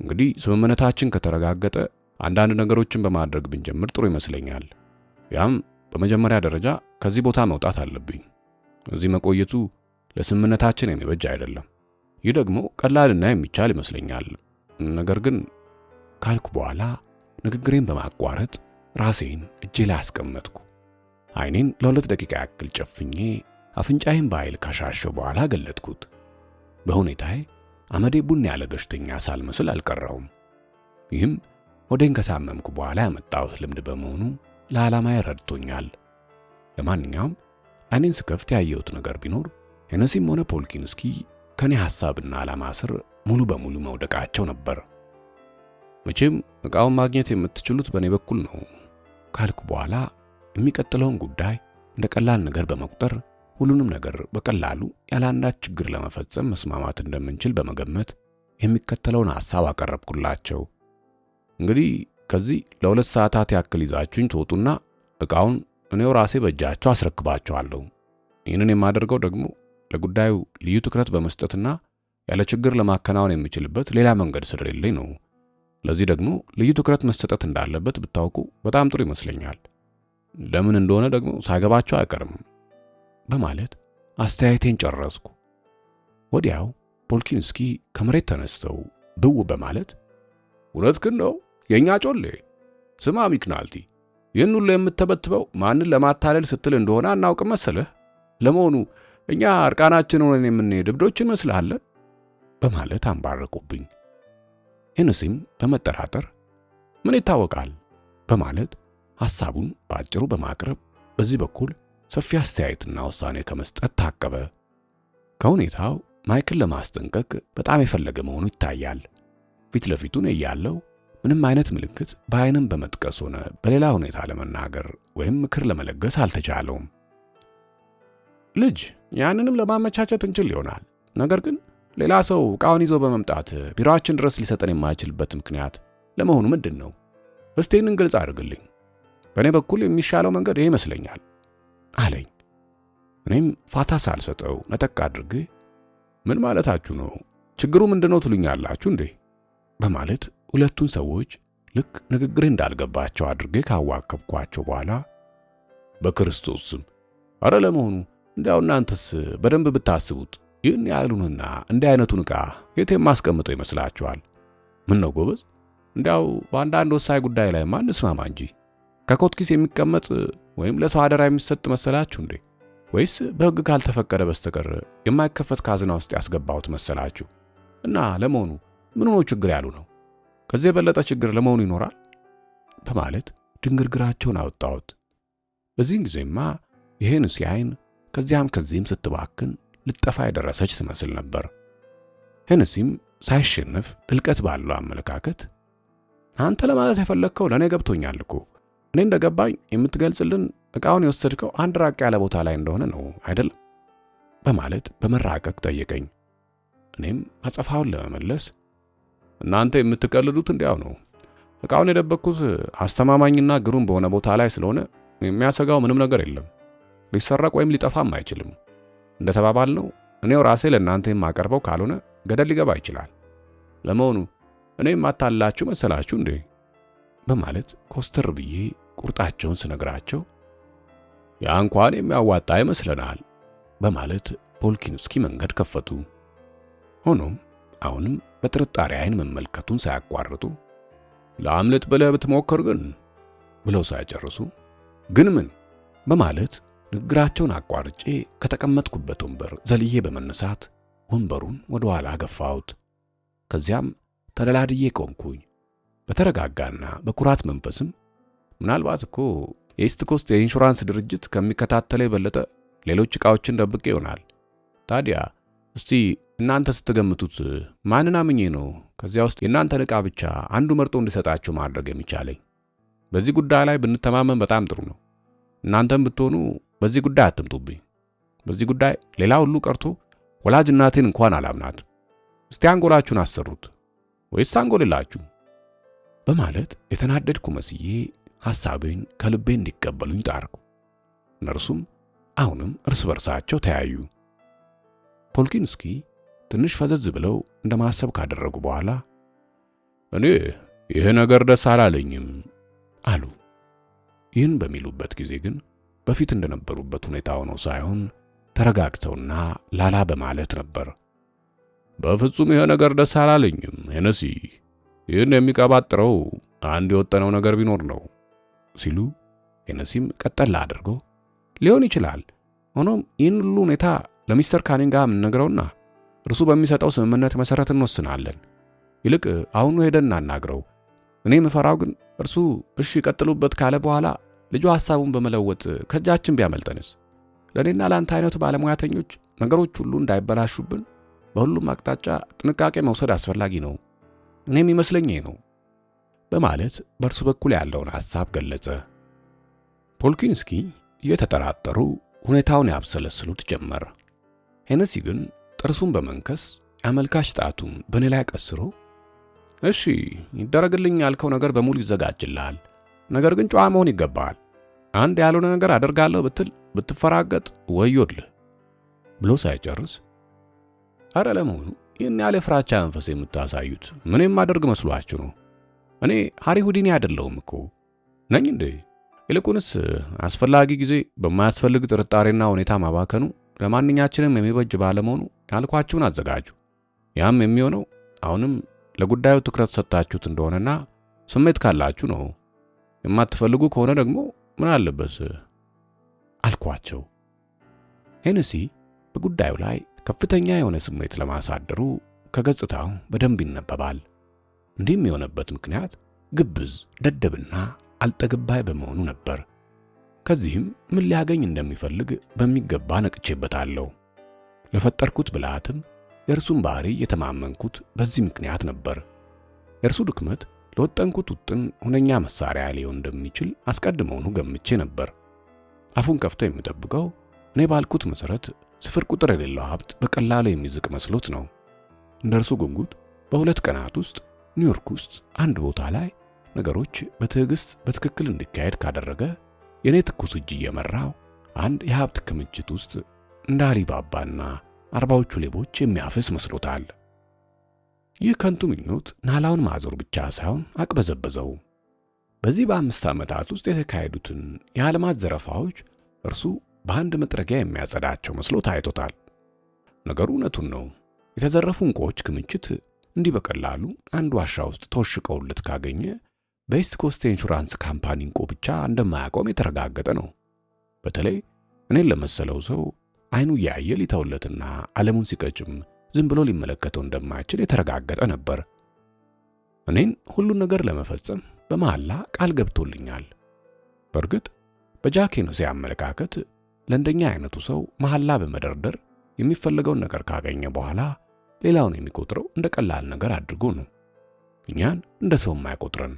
እንግዲህ ስምምነታችን ከተረጋገጠ አንዳንድ ነገሮችን በማድረግ ብንጀምር ጥሩ ይመስለኛል። ያም በመጀመሪያ ደረጃ ከዚህ ቦታ መውጣት አለብኝ። እዚህ መቆየቱ ለስምምነታችን የሚበጅ አይደለም። ይህ ደግሞ ቀላልና የሚቻል ይመስለኛል። ነገር ግን ካልኩ በኋላ ንግግሬን በማቋረጥ ራሴን እጄ ላይ አስቀመጥኩ። ዓይኔን ለ2 ደቂቃ ያክል ጨፍኜ አፍንጫዬን በኃይል ካሻሸው በኋላ ገለጥኩት። በሁኔታዬ አመዴ ቡን ያለ በሽተኛ ሳልመስል አልቀረውም። ይህም ሆዴን ከታመምኩ በኋላ ያመጣሁት ልምድ በመሆኑ ለዓላማዬ ረድቶኛል። ለማንኛውም ዓይኔን ስከፍት ያየሁት ነገር ቢኖር ሄነሲም ሆነ ፖልኪንስኪ ከኔ ሐሳብና ዓላማ ስር ሙሉ በሙሉ መውደቃቸው ነበር። መቼም ዕቃውን ማግኘት የምትችሉት በእኔ በኩል ነው ካልኩ በኋላ የሚቀጥለውን ጉዳይ እንደ ቀላል ነገር በመቁጠር ሁሉንም ነገር በቀላሉ ያለ አንዳች ችግር ለመፈጸም መስማማት እንደምንችል በመገመት የሚከተለውን ሐሳብ አቀረብኩላቸው። እንግዲህ ከዚህ ለ2 ሰዓታት ያክል ይዛችሁኝ ትወጡና ዕቃውን እኔው ራሴ በእጃችሁ አስረክባችኋለሁ። ይህንን የማደርገው ደግሞ ለጉዳዩ ልዩ ትኩረት በመስጠትና ያለ ችግር ለማከናወን የሚችልበት ሌላ መንገድ ስለሌለኝ ነው። ለዚህ ደግሞ ልዩ ትኩረት መሰጠት እንዳለበት ብታውቁ በጣም ጥሩ ይመስለኛል። ለምን እንደሆነ ደግሞ ሳይገባቸው አይቀርም በማለት አስተያየቴን ጨረስኩ። ወዲያው ፖልኪንስኪ ከመሬት ተነስተው ብው በማለት እውነትህን ነው የኛ ጮሌ፣ ስማ ሚክናልቲ፣ ይህን ሁሉ የምትተበትበው ማንን ለማታለል ስትል እንደሆነ አናውቅም መሰለህ? ለመሆኑ እኛ እርቃናችን ሆነን የምንሄድ እብዶች እንመስልሃለን? በማለት አንባረቁብኝ። ሄነሲም በመጠራጠር ምን ይታወቃል በማለት ሐሳቡን በአጭሩ በማቅረብ በዚህ በኩል ሰፊ አስተያየትና ውሳኔ ከመስጠት ታቀበ። ከሁኔታው ማይክል ለማስጠንቀቅ በጣም የፈለገ መሆኑ ይታያል። ፊት ለፊቱን እያለው ምንም አይነት ምልክት በዓይንም በመጥቀስ ሆነ በሌላ ሁኔታ ለመናገር ወይም ምክር ለመለገስ አልተቻለውም። ልጅ ያንንም ለማመቻቸት እንችል ይሆናል። ነገር ግን ሌላ ሰው ዕቃውን ይዞ በመምጣት ቢሮአችን ድረስ ሊሰጠን የማይችልበት ምክንያት ለመሆኑ ምንድን ነው? እስቲ ይህንን ግልጽ አድርግልኝ። በእኔ በኩል የሚሻለው መንገድ ይሄ ይመስለኛል አለኝ። እኔም ፋታ ሳልሰጠው ነጠቅ አድርጌ ምን ማለታችሁ ነው? ችግሩ ምንድነው ትሉኛላችሁ እንዴ? በማለት ሁለቱን ሰዎች ልክ ንግግሬ እንዳልገባቸው አድርጌ ካዋከብኳቸው በኋላ በክርስቶስ ስም አረ ለመሆኑ እንዲያው እናንተስ በደንብ ብታስቡት ይህን ያህሉንና እንዲህ አይነቱን ዕቃ የት የማስቀምጠው ይመስላችኋል? ምን ነው ጎበዝ፣ እንዲያው በአንዳንድ ወሳኝ ጉዳይ ላይ ማንስማማ እንጂ ከኮት ኪስ የሚቀመጥ ወይም ለሰው አደራ የሚሰጥ መሰላችሁ እንዴ? ወይስ በሕግ ካልተፈቀደ በስተቀር የማይከፈት ካዝና ውስጥ ያስገባሁት መሰላችሁ? እና ለመሆኑ ምን ሆኖ ችግር ያሉ ነው? ከዚህ የበለጠ ችግር ለመሆኑ ይኖራል? በማለት ድንግርግራቸውን አወጣሁት። በዚህን ጊዜማ ይሄን ሲያይን ከዚያም ከዚህም ስትባክን ልጠፋ የደረሰች ትመስል ነበር። ሄነሲም ሳይሸነፍ ጥልቀት ባለው አመለካከት አንተ ለማለት የፈለግከው ለእኔ ገብቶኛል እኮ። እኔ እንደገባኝ የምትገልጽልን ዕቃውን የወሰድከው አንድ ራቅ ያለ ቦታ ላይ እንደሆነ ነው አይደለም? በማለት በመራቀቅ ጠየቀኝ። እኔም አጸፋውን ለመመለስ እናንተ የምትቀልዱት እንዲያው ነው። ዕቃውን የደበቅኩት አስተማማኝና ግሩም በሆነ ቦታ ላይ ስለሆነ የሚያሰጋው ምንም ነገር የለም። ሊሰረቅ ወይም ሊጠፋም አይችልም። እንደተባባልነው እኔው ራሴ ለእናንተ የማቀርበው ካልሆነ ገደል ሊገባ ይችላል። ለመሆኑ እኔ የማታላችሁ መሰላችሁ እንዴ? በማለት ኮስተር ብዬ ቁርጣቸውን ስነግራቸው ያ እንኳን የሚያዋጣ ይመስለናል በማለት ፖልኪንስኪ መንገድ ከፈቱ። ሆኖም አሁንም በጥርጣሬ አይን መመልከቱን ሳያቋርጡ ለአምልጥ ብለህ ብትሞክር ግን ብለው ሳይጨርሱ ግን ምን በማለት ንግግራቸውን አቋርጬ ከተቀመጥኩበት ወንበር ዘልዬ በመነሳት ወንበሩን ወደ ኋላ ገፋሁት። ከዚያም ተደላድዬ ቆምኩኝ። በተረጋጋና በኩራት መንፈስም ምናልባት እኮ የኢስት ኮስት የኢንሹራንስ ድርጅት ከሚከታተለ የበለጠ ሌሎች ዕቃዎችን ደብቄ ይሆናል። ታዲያ እስቲ እናንተ ስትገምቱት ማንን አምኜ ነው ከዚያ ውስጥ የእናንተን ዕቃ ብቻ አንዱ መርጦ እንዲሰጣችሁ ማድረግ የሚቻለኝ? በዚህ ጉዳይ ላይ ብንተማመን በጣም ጥሩ ነው። እናንተም ብትሆኑ በዚህ ጉዳይ አትምጡብኝ። በዚህ ጉዳይ ሌላ ሁሉ ቀርቶ ወላጅ እናቴን እንኳን አላምናት። እስቲ አንጎላችሁን አሰሩት ወይስ አንጎልላችሁ? በማለት የተናደድኩ መስዬ ሐሳቤን ከልቤ እንዲቀበሉኝ ጣርኩ። እነርሱም አሁንም እርስ በርሳቸው ተያዩ። ፖልኪንስኪ ትንሽ ፈዘዝ ብለው እንደማሰብ ካደረጉ በኋላ እኔ ይህ ነገር ደስ አላለኝም አሉ። ይህን በሚሉበት ጊዜ ግን በፊት እንደነበሩበት ሁኔታ ሆነው ሳይሆን ተረጋግተውና ላላ በማለት ነበር። በፍጹም ይሄ ነገር ደስ አላለኝም ሄነሲ፣ ይህን የሚቀባጥረው አንድ የወጠነው ነገር ቢኖር ነው ሲሉ ሄነሲም ቀጠል አድርገው ሊሆን ይችላል። ሆኖም ይህን ሁሉ ሁኔታ ለሚስተር ካኒንግሃም እንነግረውና እርሱ በሚሰጠው ስምምነት መሰረት እንወስናለን። ይልቅ አሁኑ ሄደን እናናግረው። እኔ የምፈራው ግን እርሱ እሺ ቀጥሉበት ካለ በኋላ ልጁ ሐሳቡን በመለወጥ ከእጃችን ቢያመልጠንስ? ለእኔና ለአንተ አይነቱ ባለሙያተኞች ነገሮች ሁሉ እንዳይበላሹብን በሁሉም አቅጣጫ ጥንቃቄ መውሰድ አስፈላጊ ነው። እኔም ይመስለኝ ነው በማለት በእርሱ በኩል ያለውን ሐሳብ ገለጸ። ፖልኪንስኪ እየተጠራጠሩ ሁኔታውን ያብሰለስሉት ጀመር። ሄነሲ ግን ጥርሱን በመንከስ አመልካች ጣቱን በእኔ ላይ ቀስሮ እሺ ይደረግልኝ ያልከው ነገር በሙሉ ይዘጋጅልሃል፣ ነገር ግን ጨዋ መሆን ይገባሃል። አንድ ያልሆነ ነገር አደርጋለሁ ብትል ብትፈራገጥ ወዮልህ ብሎ ሳይጨርስ አረ ለመሆኑ ይህን ያለ ፍራቻ መንፈስ የምታሳዩት ምን የማደርግ መስሏችሁ ነው? እኔ ሃሪ ሁዲኒ አይደለሁም እኮ ነኝ እንዴ? ይልቁንስ አስፈላጊ ጊዜ በማያስፈልግ ጥርጣሬና ሁኔታ ማባከኑ ለማንኛችንም የሚበጅ ባለመሆኑ ያልኳችሁን አዘጋጁ። ያም የሚሆነው አሁንም ለጉዳዩ ትኩረት ሰጥታችሁት እንደሆነና ስሜት ካላችሁ ነው። የማትፈልጉ ከሆነ ደግሞ ምን አለበት አልኳቸው። ሄነሲ በጉዳዩ ላይ ከፍተኛ የሆነ ስሜት ለማሳደሩ ከገጽታው በደንብ ይነበባል። እንዲህም የሆነበት ምክንያት ግብዝ፣ ደደብና አልጠግባይ በመሆኑ ነበር። ከዚህም ምን ሊያገኝ እንደሚፈልግ በሚገባ ነቅቼበታለሁ። ለፈጠርኩት ብልሃትም የእርሱን ባህሪ የተማመንኩት በዚህ ምክንያት ነበር። የእርሱ ድክመት ለወጠንኩት ውጥን ሁነኛ መሳሪያ ሊሆን እንደሚችል አስቀድመውኑ ገምቼ ነበር። አፉን ከፍቶ የሚጠብቀው እኔ ባልኩት መሰረት ስፍር ቁጥር የሌለው ሀብት በቀላሉ የሚዝቅ መስሎት ነው። እንደርሱ ጉንጉት በ2 ቀናት ውስጥ ኒውዮርክ ውስጥ አንድ ቦታ ላይ ነገሮች በትዕግስት በትክክል እንዲካሄድ ካደረገ የኔ ትኩስ እጅ እየመራው አንድ የሀብት ክምችት ውስጥ እንደ አሊባባና 40ዎቹ ሌቦች የሚያፈስ መስሎታል። ይህ ከንቱ ምኞት ናላውን ማዞር ብቻ ሳይሆን አቅበዘበዘው። በዚህ በ5 ዓመታት ውስጥ የተካሄዱትን የዓለማት ዘረፋዎች እርሱ በአንድ መጥረጊያ የሚያጸዳቸው መስሎ ታይቶታል። ነገሩ እውነቱን ነው። የተዘረፉ ዕንቁዎች ክምችት እንዲህ በቀላሉ አንድ ዋሻ ውስጥ ተወሽቀውለት ካገኘ በኢስት ኮስት ኢንሹራንስ ካምፓኒ ዕንቁ ብቻ እንደማያቆም የተረጋገጠ ነው። በተለይ እኔን ለመሰለው ሰው አይኑ እያየ ሊተውለትና ዓለሙን ሲቀጭም ዝም ብሎ ሊመለከተው እንደማይችል የተረጋገጠ ነበር። እኔን ሁሉን ነገር ለመፈጸም በመሐላ ቃል ገብቶልኛል። በእርግጥ በጃክ ሄነሲ አመለካከት ለእንደኛ አይነቱ ሰው መሐላ በመደርደር የሚፈልገውን ነገር ካገኘ በኋላ ሌላውን የሚቆጥረው እንደ ቀላል ነገር አድርጎ ነው። እኛን እንደ ሰው የማይቆጥረን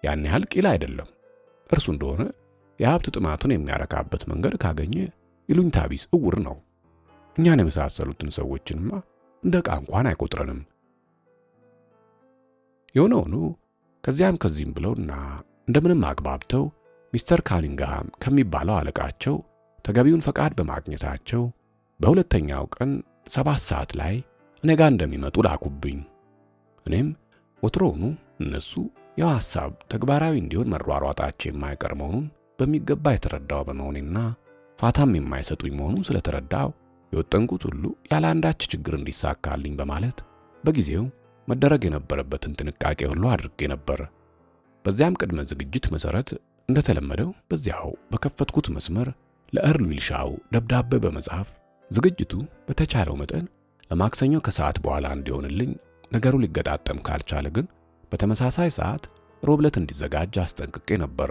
ያን ያህል ቂል አይደለም። እርሱ እንደሆነ የሀብት ጥማቱን የሚያረካበት መንገድ ካገኘ ይሉኝታ ቢስ እውር ነው። እኛን የመሳሰሉትን ሰዎችንማ እንደ ዕቃ እንኳን አይቆጥረንም። የሆነ ሆኖ ከዚያም ከዚህም ብለውና እንደምንም አግባብተው ሚስተር ካኒንግሃም ከሚባለው አለቃቸው ተገቢውን ፈቃድ በማግኘታቸው በሁለተኛው ቀን 7 ሰዓት ላይ እኔ ጋር እንደሚመጡ ላኩብኝ። እኔም ወትሮውኑ እነሱ ያው ሐሳብ ተግባራዊ እንዲሆን መሯሯጣቸው የማይቀር መሆኑን በሚገባ የተረዳው በመሆኔና ፋታም የማይሰጡኝ መሆኑን ስለተረዳው የወጠንኩት ሁሉ ያለ አንዳች ችግር እንዲሳካልኝ በማለት በጊዜው መደረግ የነበረበትን ጥንቃቄ ሁሉ አድርጌ ነበር። በዚያም ቅድመ ዝግጅት መሰረት እንደተለመደው በዚያው በከፈትኩት መስመር ለኤርል ዊልሻው ደብዳቤ በመጻፍ ዝግጅቱ በተቻለው መጠን ለማክሰኞ ከሰዓት በኋላ እንዲሆንልኝ፣ ነገሩ ሊገጣጠም ካልቻለ ግን በተመሳሳይ ሰዓት ሮብ ዕለት እንዲዘጋጅ አስጠንቅቄ ነበር።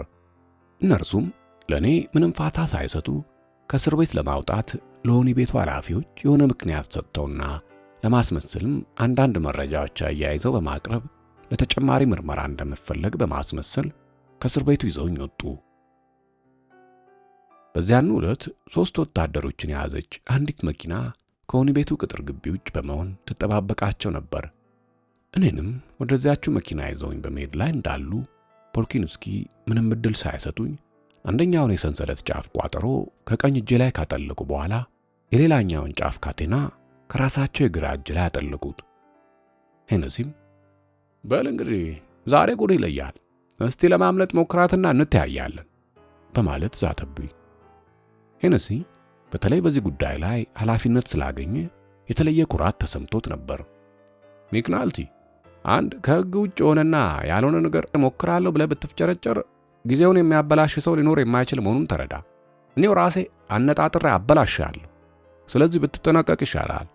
እነርሱም ለኔ ምንም ፋታ ሳይሰጡ ከእስር ቤት ለማውጣት ለወህኒ ቤቱ ኃላፊዎች የሆነ ምክንያት ሰጥተውና ለማስመሰልም አንዳንድ መረጃዎች አያይዘው በማቅረብ ለተጨማሪ ምርመራ እንደምፈለግ በማስመሰል ከእስር ቤቱ ይዘውኝ ወጡ። በዚያኑ ዕለት 3 ወታደሮችን የያዘች አንዲት መኪና ከወህኒ ቤቱ ቅጥር ግቢ ውጭ በመሆን ትጠባበቃቸው ነበር። እኔንም ወደዚያችው መኪና ይዘውኝ በመሄድ ላይ እንዳሉ ፖልኪንስኪ ምንም ዕድል ሳይሰጡኝ አንደኛውን የሰንሰለት ጫፍ ቋጠሮ ከቀኝ እጄ ላይ ካጠለቁ በኋላ የሌላኛውን ጫፍ ካቴና ከራሳቸው የግራ እጅ ላይ አጠለቁት። ሄነሲም በል እንግዲህ ዛሬ ጉድ ይለያል፣ እስቲ ለማምለጥ ሞክራትና እንተያያለን በማለት ዛተብኝ። ሄነሲ በተለይ በዚህ ጉዳይ ላይ ኃላፊነት ስላገኘ የተለየ ኩራት ተሰምቶት ነበር። ሚክናልቲ አንድ ከሕግ ውጭ የሆነና ያልሆነ ነገር ሞክራለሁ ብለህ ብትፍጨረጨር ጊዜውን የሚያበላሽ ሰው ሊኖር የማይችል መሆኑን ተረዳ። እኔው ራሴ አነጣጥሬ አበላሻለሁ። ስለዚህ ብትጠነቀቅ ይሻላል፣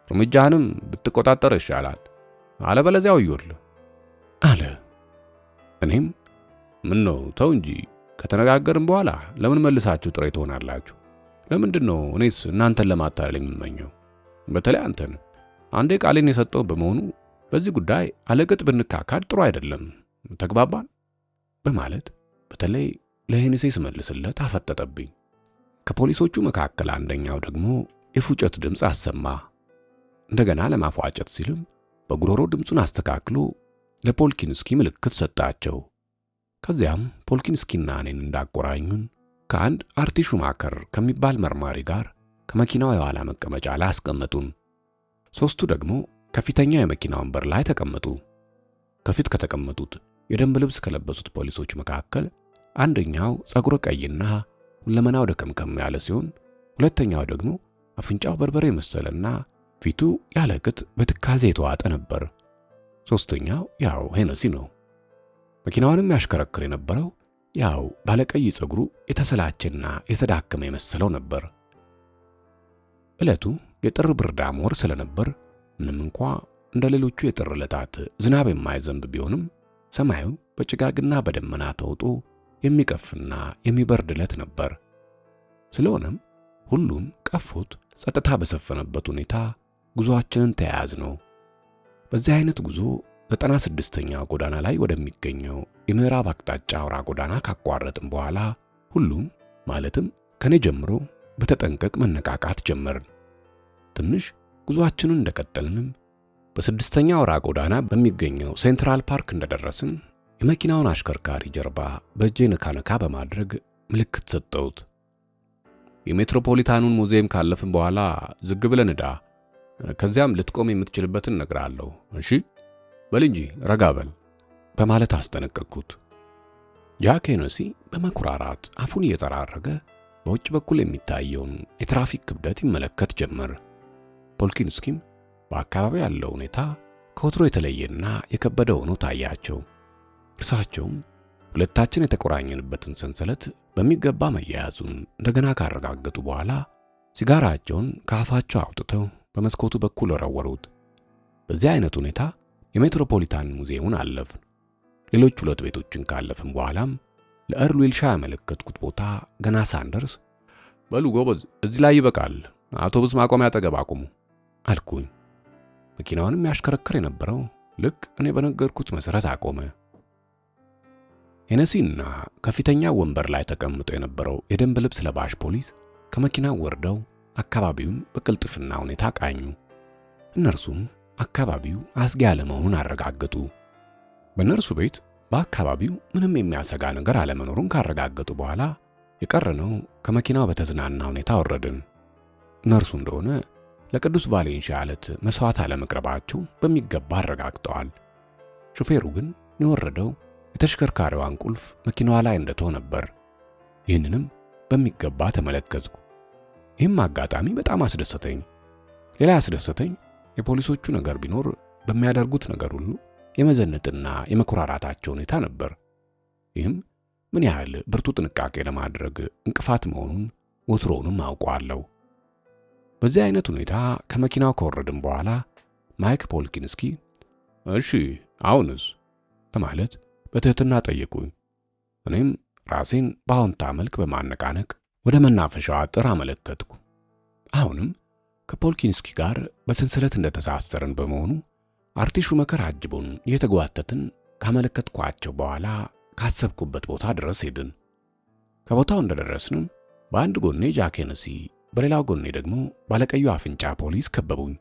እርምጃህንም ብትቆጣጠር ይሻላል፣ አለበለዚያው ይወርልህ አለ። እኔም ምን ነው ተው እንጂ ከተነጋገርን በኋላ ለምን መልሳችሁ ጥሬ ትሆናላችሁ? ለምንድን ነው እኔስ እናንተን ለማታለል የምመኘው? በተለይ አንተን አንዴ ቃሌን የሰጠው በመሆኑ በዚህ ጉዳይ አለቅጥ ብንካካድ ጥሩ አይደለም። ተግባባን? በማለት በተለይ ለሄነሲ ስመልስለት አፈጠጠብኝ። ከፖሊሶቹ መካከል አንደኛው ደግሞ የፉጨት ድምፅ አሰማ። እንደገና ለማፏጨት ሲልም በጉሮሮ ድምፁን አስተካክሎ ለፖልኪንስኪ ምልክት ሰጣቸው። ከዚያም ፖልኪንስኪና እኔን እንዳቆራኙን ከአንድ አርቲ ሹማከር ከሚባል መርማሪ ጋር ከመኪናው የኋላ መቀመጫ ላይ አስቀመጡን። 3ቱ ደግሞ ከፊተኛው የመኪና ወንበር ላይ ተቀመጡ። ከፊት ከተቀመጡት የደንብ ልብስ ከለበሱት ፖሊሶች መካከል አንደኛው ጸጉረ ቀይና ሁለመናው ደከምከም ያለ ሲሆን፣ ሁለተኛው ደግሞ አፍንጫው በርበሬ መሰለና ፊቱ ያለቅጥ በትካዜ የተዋጠ ነበር። ሶስተኛው ያው ሄነሲ ነው። መኪናውንም ያሽከረክር የነበረው ያው ባለቀይ ጸጉሩ የተሰላቸና የተዳከመ የመሰለው ነበር። ዕለቱ የጥር ብርዳማ ወር ስለነበር ምንም እንኳ እንደ ሌሎቹ የጥር ዕለታት ዝናብ የማይዘንብ ቢሆንም ሰማዩ በጭጋግና በደመና ተውጦ የሚቀፍና የሚበርድ ዕለት ነበር። ስለሆነም ሁሉም ቀፎት ጸጥታ በሰፈነበት ሁኔታ ጉዞአችንን ተያያዝ ነው። በዚህ አይነት ጉዞ 96ኛው ጎዳና ላይ ወደሚገኘው የምዕራብ አቅጣጫ አውራ ጎዳና ካቋረጥን በኋላ ሁሉም ማለትም ከኔ ጀምሮ በተጠንቀቅ መነቃቃት ጀመርን። ትንሽ ጉዟችንን እንደቀጠልንም በ6ኛው አውራ ጎዳና በሚገኘው ሴንትራል ፓርክ እንደደረስን የመኪናውን አሽከርካሪ ጀርባ በእጄ ነካ በማድረግ ምልክት ሰጠሁት። የሜትሮፖሊታኑን ሙዚየም ካለፍን በኋላ ዝግ ብለን ዳ፣ ከዚያም ልትቆም የምትችልበትን እነግርሃለሁ፣ እሺ በል እንጂ ረጋ በል በማለት አስጠነቀቅኩት። ጃክ ሄነሲ በመኩራራት አፉን እየጠራረገ በውጭ በኩል የሚታየውን የትራፊክ ክብደት ይመለከት ጀመር። ፖልኪንስኪም በአካባቢው ያለው ሁኔታ ከወትሮ የተለየና የከበደ ሆኖ ታያቸው። እርሳቸውም ሁለታችን የተቆራኘንበትን ሰንሰለት በሚገባ መያያዙን እንደገና ካረጋገጡ በኋላ ሲጋራቸውን ከአፋቸው አውጥተው በመስኮቱ በኩል ወረወሩት። በዚህ አይነት ሁኔታ የሜትሮፖሊታን ሙዚየሙን አለፍን። ሌሎች 2 ቤቶችን ካለፍን በኋላም ለኤርል ዊልሻ ያመለከትኩት ቦታ ገና ሳንደርስ በሉ ጎበዝ፣ እዚህ ላይ ይበቃል፣ አውቶቡስ ማቆሚያ አጠገብ አቁሙ አልኩኝ። መኪናውንም ያሽከረክር የነበረው ልክ እኔ በነገርኩት መሰረት አቆመ። ሄነሲና ከፊተኛ ወንበር ላይ ተቀምጦ የነበረው የደንብ ልብስ ለባሽ ፖሊስ ከመኪናው ወርደው አካባቢውን በቅልጥፍና ሁኔታ ቃኙ። እነርሱም አካባቢው አስጊ አለመሆኑን አረጋገጡ። በእነርሱ ቤት በአካባቢው ምንም የሚያሰጋ ነገር አለመኖሩን ካረጋገጡ በኋላ የቀረነው ከመኪናው በተዝናና ሁኔታ ወረድን። እነርሱ እንደሆነ ለቅዱስ ቫሌንሺያ ዕለት መስዋዕት አለመቅረባቸው በሚገባ አረጋግጠዋል። ሹፌሩ ግን የወረደው የተሽከርካሪዋን ቁልፍ መኪናዋ ላይ እንደተው ነበር። ይህንንም በሚገባ ተመለከትኩ። ይህም አጋጣሚ በጣም አስደሰተኝ። ሌላ ያስደሰተኝ የፖሊሶቹ ነገር ቢኖር በሚያደርጉት ነገር ሁሉ የመዘነጥና የመኩራራታቸው ሁኔታ ነበር። ይህም ምን ያህል ብርቱ ጥንቃቄ ለማድረግ እንቅፋት መሆኑን ወትሮውንም አውቀዋለሁ። በዚህ አይነት ሁኔታ ከመኪናው ከወረድን በኋላ ማይክ ፖልኪንስኪ እሺ አሁንስ በማለት በትህትና ጠየቁኝ። እኔም ራሴን በአዎንታ መልክ በማነቃነቅ ወደ መናፈሻው አጥር አመለከትኩ። አሁንም ከፖልኪንስኪ ጋር በሰንሰለት እንደተሳሰርን በመሆኑ አርቲሹ መከር አጅቦን እየተጓተትን ካመለከትኳቸው በኋላ ካሰብኩበት ቦታ ድረስ ሄድን። ከቦታው እንደደረስንም በአንድ ጎኔ ጃክ ሄነሲ፣ በሌላው ጎኔ ደግሞ ባለቀዩ አፍንጫ ፖሊስ ከበቡኝ።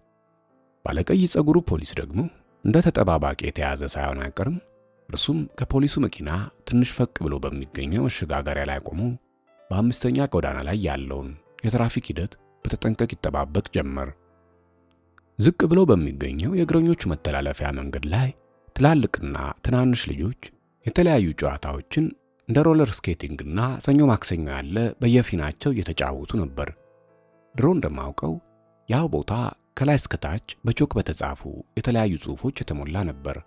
ባለቀይ ጸጉሩ ፖሊስ ደግሞ እንደ ተጠባባቂ የተያዘ ሳይሆን አይቀርም። እርሱም ከፖሊሱ መኪና ትንሽ ፈቅ ብሎ በሚገኘው መሸጋገሪያ ላይ ቆሞ በአምስተኛ ጎዳና ላይ ያለውን የትራፊክ ሂደት በተጠንቀቅ ይጠባበቅ ጀመር። ዝቅ ብሎ በሚገኘው የእግረኞች መተላለፊያ መንገድ ላይ ትላልቅና ትናንሽ ልጆች የተለያዩ ጨዋታዎችን እንደ ሮለር ስኬቲንግና ሰኞ ማክሰኞ ያለ በየፊናቸው እየተጫወቱ ነበር። ድሮ እንደማውቀው ያው ቦታ ከላይ እስከታች በቾክ በተጻፉ የተለያዩ ጽሑፎች የተሞላ ነበር።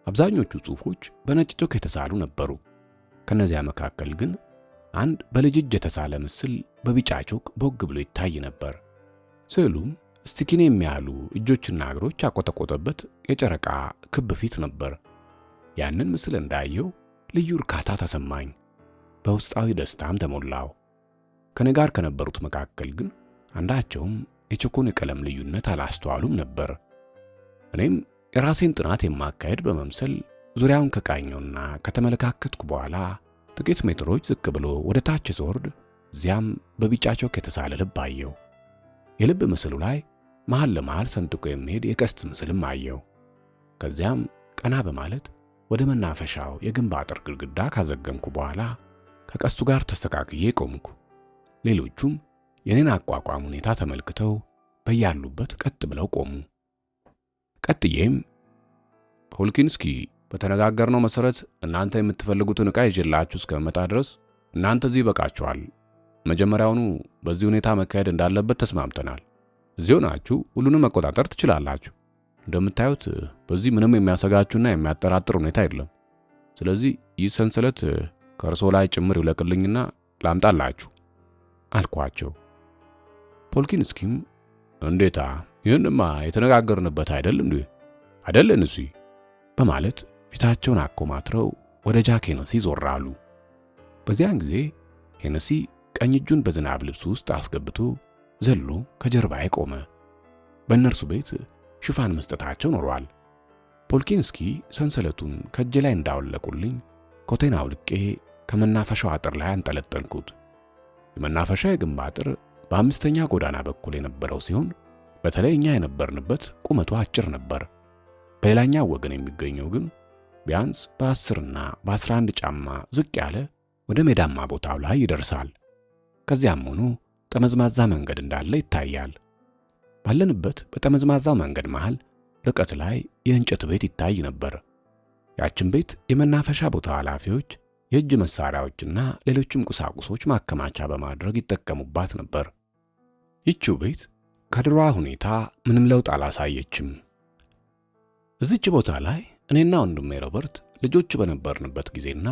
አብዛኞቹ ጽሑፎች በነጭ ቾክ የተሳሉ ነበሩ። ከነዚያ መካከል ግን አንድ በልጅ እጅ የተሳለ ምስል በቢጫ ቾክ ቦግ ብሎ ይታይ ነበር። ስዕሉም ስቲኪን የሚያሉ እጆችና እግሮች ያቆጠቆጠበት የጨረቃ ክብ ፊት ነበር። ያንን ምስል እንዳየው ልዩ እርካታ ተሰማኝ። በውስጣዊ ደስታም ተሞላው። ከኔ ጋር ከነበሩት መካከል ግን አንዳቸውም የቾኩን የቀለም ልዩነት አላስተዋሉም ነበር። እኔም የራሴን ጥናት የማካሄድ በመምሰል ዙሪያውን ከቃኘውና ከተመለካከትኩ በኋላ ጥቂት ሜትሮች ዝቅ ብሎ ወደ ታች ስወርድ እዚያም በቢጫ ቾክ የተሳለ ልብ አየው። የልብ ምስሉ ላይ መሃል ለመሃል ሰንጥቆ የሚሄድ የቀስት ምስልም አየው። ከዚያም ቀና በማለት ወደ መናፈሻው የግንብ አጥር ግድግዳ ካዘገምኩ በኋላ ከቀስቱ ጋር ተስተካክዬ ቆምኩ። ሌሎቹም የኔን አቋቋም ሁኔታ ተመልክተው በያሉበት ቀጥ ብለው ቆሙ። ቀጥዬም ፖልኪንስኪ፣ በተነጋገርነው መሰረት እናንተ የምትፈልጉትን ዕቃ ይዤላችሁ እስከመጣ ድረስ እናንተ እዚህ ይበቃችኋል። መጀመሪያውኑ በዚህ ሁኔታ መካሄድ እንዳለበት ተስማምተናል። እዚሁ ናችሁ ሁሉንም መቆጣጠር ትችላላችሁ። እንደምታዩት በዚህ ምንም የሚያሰጋችሁና የሚያጠራጥር ሁኔታ የለም። ስለዚህ ይህ ሰንሰለት ከእርሶ ላይ ጭምር ይውለቅልኝና ላምጣላችሁ አልኳቸው። ፖልኪንስኪም እንዴታ፣ ይህንማ የተነጋገርንበት አይደል እንዴ? አይደለን እሱ በማለት ፊታቸውን አኮማትረው ወደ ጃክ ሄነሲ ዞር አሉ። በዚያን ጊዜ ሄነሲ ቀኝ እጁን በዝናብ ልብሱ ውስጥ አስገብቶ ዘሎ ከጀርባዬ ቆመ። በእነርሱ ቤት ሽፋን መስጠታቸው ኖሯል። ፖልኪንስኪ ሰንሰለቱን ከእጄ ላይ እንዳወለቁልኝ ኮቴን አውልቄ ከመናፈሻው አጥር ላይ አንጠለጠልኩት። የመናፈሻ የግንብ አጥር በአምስተኛ ጎዳና በኩል የነበረው ሲሆን በተለይ እኛ የነበርንበት ቁመቱ አጭር ነበር። በሌላኛው ወገን የሚገኘው ግን ቢያንስ በ10ና በ11 ጫማ ዝቅ ያለ ወደ ሜዳማ ቦታው ላይ ይደርሳል። ከዚያም ሆኖ ጠመዝማዛ መንገድ እንዳለ ይታያል። ባለንበት በጠመዝማዛው መንገድ መሃል ርቀት ላይ የእንጨት ቤት ይታይ ነበር። ያችን ቤት የመናፈሻ ቦታ ኃላፊዎች የእጅ መሳሪያዎችና ሌሎችም ቁሳቁሶች ማከማቻ በማድረግ ይጠቀሙባት ነበር። ይቺው ቤት ከድሯ ሁኔታ ምንም ለውጥ አላሳየችም። እዚች ቦታ ላይ እኔና ወንድሜ ሮበርት ልጆች በነበርንበት ጊዜና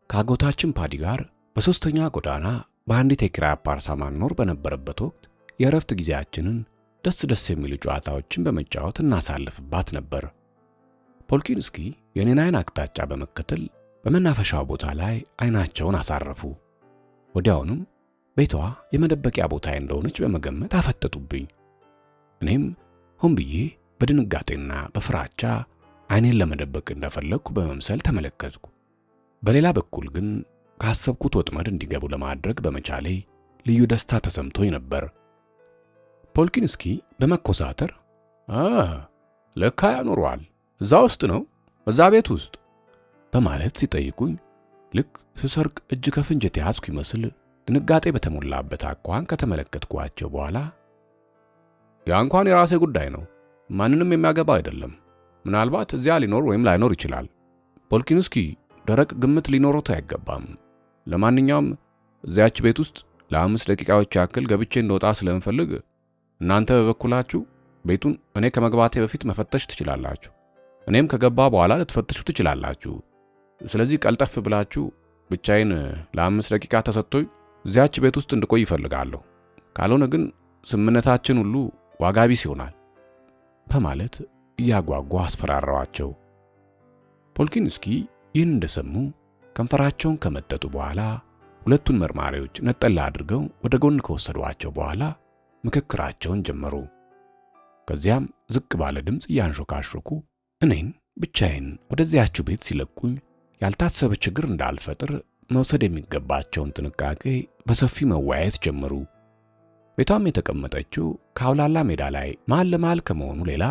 ከአጎታችን ፓዲ ጋር በሶስተኛ ጎዳና በአንዲት የኪራይ አፓርታማ ኖር በነበረበት ወቅት የእረፍት ጊዜያችንን ደስ ደስ የሚሉ ጨዋታዎችን በመጫወት እናሳልፍባት ነበር። ፖልኪንስኪ የኔን አይን አቅጣጫ በመከተል በመናፈሻው ቦታ ላይ አይናቸውን አሳረፉ። ወዲያውኑም ቤቷ የመደበቂያ ቦታ እንደሆነች በመገመት አፈጠጡብኝ። እኔም ሆን ብዬ በድንጋጤና በፍራቻ አይኔን ለመደበቅ እንደፈለግኩ በመምሰል ተመለከትኩ። በሌላ በኩል ግን ካሰብኩት ወጥመድ እንዲገቡ ለማድረግ በመቻሌ ልዩ ደስታ ተሰምቶኝ ነበር። ፖልኪንስኪ በመኮሳተር ለካ ያኖረዋል፣ እዛ ውስጥ ነው፣ እዛ ቤት ውስጥ በማለት ሲጠይቁኝ ልክ ስሰርቅ እጅ ከፍንጅ የተያዝኩ ይመስል ድንጋጤ በተሞላበት አኳኋን ከተመለከትኳቸው በኋላ ያ እንኳን የራሴ ጉዳይ ነው፣ ማንንም የሚያገባ አይደለም። ምናልባት እዚያ ሊኖር ወይም ላይኖር ይችላል። ፖልኪንስኪ ደረቅ ግምት ሊኖረው አይገባም። ለማንኛውም እዚያች ቤት ውስጥ ለ5 ደቂቃዎች ያክል ገብቼ እንደወጣ ስለምፈልግ እናንተ በበኩላችሁ ቤቱን እኔ ከመግባቴ በፊት መፈተሽ ትችላላችሁ። እኔም ከገባ በኋላ ልትፈትሹ ትችላላችሁ። ስለዚህ ቀልጠፍ ብላችሁ ብቻዬን ለ5 ደቂቃ ተሰጥቶኝ እዚያች ቤት ውስጥ እንድቆይ ይፈልጋለሁ። ካልሆነ ግን ስምምነታችን ሁሉ ዋጋ ቢስ ይሆናል በማለት እያጓጓ አስፈራራዋቸው። ፖልኪንስኪ ይህን እንደሰሙ ከንፈራቸውን ከመጠጡ በኋላ ሁለቱን መርማሪዎች ነጠላ አድርገው ወደ ጎን ከወሰዷቸው በኋላ ምክክራቸውን ጀመሩ። ከዚያም ዝቅ ባለ ድምፅ እያንሾካሾኩ እኔን ብቻዬን ወደዚያችው ቤት ሲለቁኝ ያልታሰበ ችግር እንዳልፈጥር መውሰድ የሚገባቸውን ጥንቃቄ በሰፊ መወያየት ጀመሩ። ቤቷም የተቀመጠችው ከአውላላ ሜዳ ላይ መሃል ለመሃል ከመሆኑ ሌላ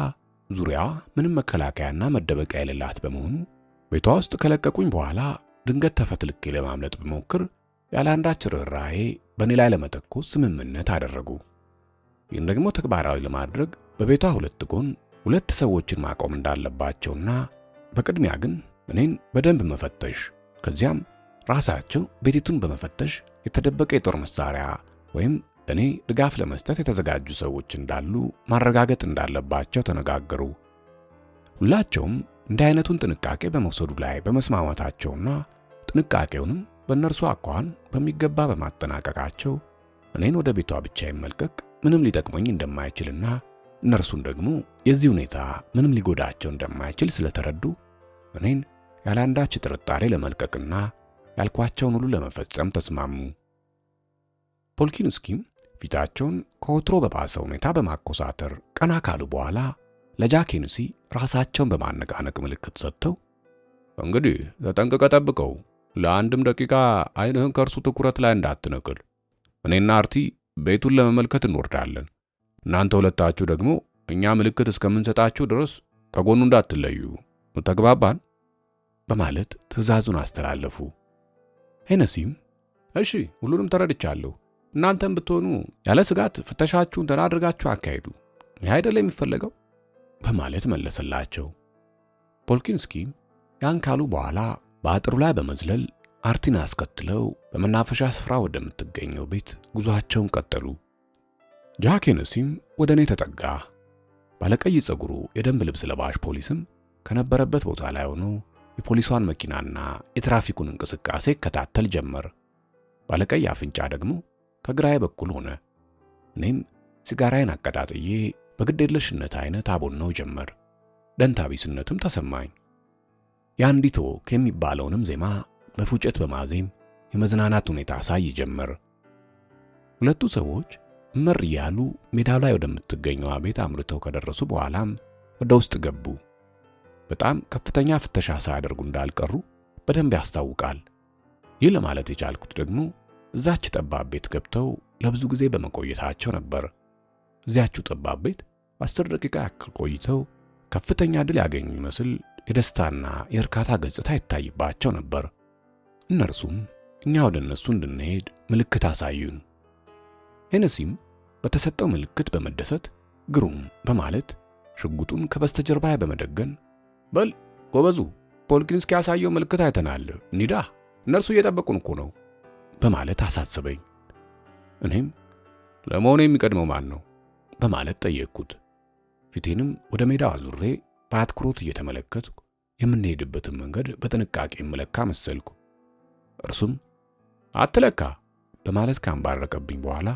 ዙሪያዋ ምንም መከላከያና መደበቂያ የሌላት በመሆኑ ቤቷ ውስጥ ከለቀቁኝ በኋላ ድንገት ተፈትልኬ ለማምለጥ በሞክር ያለ አንዳች ርኅራኄ በእኔ ላይ ለመተኮስ ስምምነት አደረጉ። ይህን ደግሞ ተግባራዊ ለማድረግ በቤቷ ሁለት ጎን 2 ሰዎችን ማቆም እንዳለባቸውና በቅድሚያ ግን እኔን በደንብ መፈተሽ፣ ከዚያም ራሳቸው ቤቲቱን በመፈተሽ የተደበቀ የጦር መሳሪያ ወይም እኔ ድጋፍ ለመስጠት የተዘጋጁ ሰዎች እንዳሉ ማረጋገጥ እንዳለባቸው ተነጋገሩ። ሁላቸውም እንዲህ አይነቱን ጥንቃቄ በመውሰዱ ላይ በመስማማታቸውና ጥንቃቄውንም በእነርሱ አኳኋን በሚገባ በማጠናቀቃቸው እኔን ወደ ቤቷ ብቻዬን መልቀቅ ምንም ሊጠቅመኝ እንደማይችልና እነርሱን ደግሞ የዚህ ሁኔታ ምንም ሊጎዳቸው እንደማይችል ስለተረዱ እኔን ያለ አንዳች ጥርጣሬ ለመልቀቅና ያልኳቸውን ሁሉ ለመፈጸም ተስማሙ። ፖልኪንስኪም ፊታቸውን ከወትሮ በባሰ ሁኔታ በማኮሳተር ቀና ካሉ በኋላ ለጃኬንሲ ራሳቸውን በማነቃነቅ ምልክት ሰጥተው እንግዲህ ተጠንቅቀ ጠብቀው፣ ለአንድም ደቂቃ አይንህን ከእርሱ ትኩረት ላይ እንዳትነቅል። እኔና አርቲ ቤቱን ለመመልከት እንወርዳለን። እናንተ ሁለታችሁ ደግሞ እኛ ምልክት እስከምንሰጣችሁ ድረስ ከጎኑ እንዳትለዩ። ተግባባን? በማለት ትዕዛዙን አስተላለፉ። ሄነሲም እሺ ሁሉንም ተረድቻለሁ፣ እናንተም ብትሆኑ ያለ ስጋት ፍተሻችሁን ደህና አድርጋችሁ አካሂዱ፣ ይህ አይደል የሚፈለገው በማለት መለሰላቸው። ፖልኪንስኪ ያን ካሉ በኋላ በአጥሩ ላይ በመዝለል አርቲን አስከትለው በመናፈሻ ስፍራ ወደምትገኘው ቤት ጉዟቸውን ቀጠሉ። ጃኬንሲም ወደ እኔ ተጠጋ። ባለቀይ ጸጉሩ የደንብ ልብስ ለባሽ ፖሊስም ከነበረበት ቦታ ላይ ሆኖ የፖሊሷን መኪናና የትራፊኩን እንቅስቃሴ ይከታተል ጀመር። ባለቀይ አፍንጫ ደግሞ ከግራዬ በኩል ሆነ። እኔም ሲጋራዬን አቀጣጥዬ በግዴለሽነት አይነት አቦነው ጀመር። ደንታቢስነትም ተሰማኝ። የአንዲት ወክ የሚባለውንም ዜማ በፉጨት በማዜም የመዝናናት ሁኔታ ሳይ ጀመር። ሁለቱ ሰዎች እመር እያሉ ሜዳው ላይ ወደምትገኘው ቤት አምርተው ከደረሱ በኋላም ወደ ውስጥ ገቡ። በጣም ከፍተኛ ፍተሻ ሳያደርጉ እንዳልቀሩ በደንብ ያስታውቃል። ይህ ለማለት የቻልኩት ደግሞ እዛች ጠባብ ቤት ገብተው ለብዙ ጊዜ በመቆየታቸው ነበር። እዚያችው ጠባብ ቤት 10 ደቂቃ ያክል ቆይተው ከፍተኛ ድል ያገኙ ይመስል የደስታና የእርካታ ገጽታ ይታይባቸው ነበር። እነርሱም እኛ ወደ እነሱ እንድንሄድ ምልክት አሳዩን። ሄነሲም በተሰጠው ምልክት በመደሰት ግሩም በማለት ሽጉጡን ከበስተጀርባ በመደገን በል ጎበዙ፣ ፖልኪንስኪ ያሳየው ምልክት አይተናል፣ እንሂዳ፣ እነርሱ እየጠበቁን እኮ ነው በማለት አሳሰበኝ። እኔም ለመሆኑ የሚቀድመው ማን ነው በማለት ጠየቅኩት። ፊቴንም ወደ ሜዳው አዙሬ በአትኩሮት እየተመለከትኩ የምንሄድበትን መንገድ በጥንቃቄ መለካ መሰልኩ። እርሱም አትለካ በማለት ካንባረቀብኝ በኋላ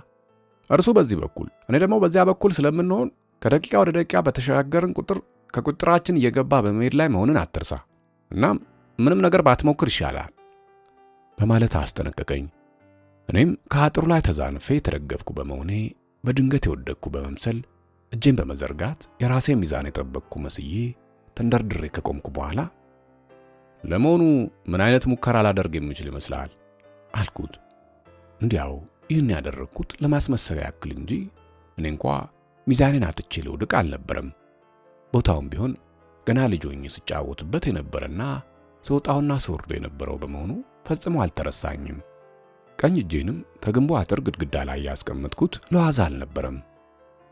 እርሱ በዚህ በኩል እኔ ደግሞ በዚያ በኩል ስለምንሆን ከደቂቃ ወደ ደቂቃ በተሸጋገርን ቁጥር ከቁጥራችን እየገባ በመሄድ ላይ መሆንን አትርሳ፣ እናም ምንም ነገር ባትሞክር ይሻላል በማለት አስጠነቀቀኝ። እኔም ከአጥሩ ላይ ተዛንፌ የተደገፍኩ በመሆኔ በድንገት የወደቅኩ በመምሰል እጄን በመዘርጋት የራሴ ሚዛን የጠበቅኩ መስዬ ተንደርድሬ ከቆምኩ በኋላ ለመሆኑ ምን አይነት ሙከራ ላደርግ የምችል ይመስላል አልኩት። እንዲያው ይህን ያደረግኩት ለማስመሰል ያክል እንጂ እኔ እንኳ ሚዛኔን አጥቼ ልውድቅ አልነበረም። ቦታውም ቢሆን ገና ልጅ ሆኜ ስጫወትበት የነበረና ስወጣውና ስወርዶ የነበረው በመሆኑ ፈጽሞ አልተረሳኝም። ቀኝ እጄንም ከግንቡ አጥር ግድግዳ ላይ ያስቀመጥኩት ለዋዛ አልነበረም።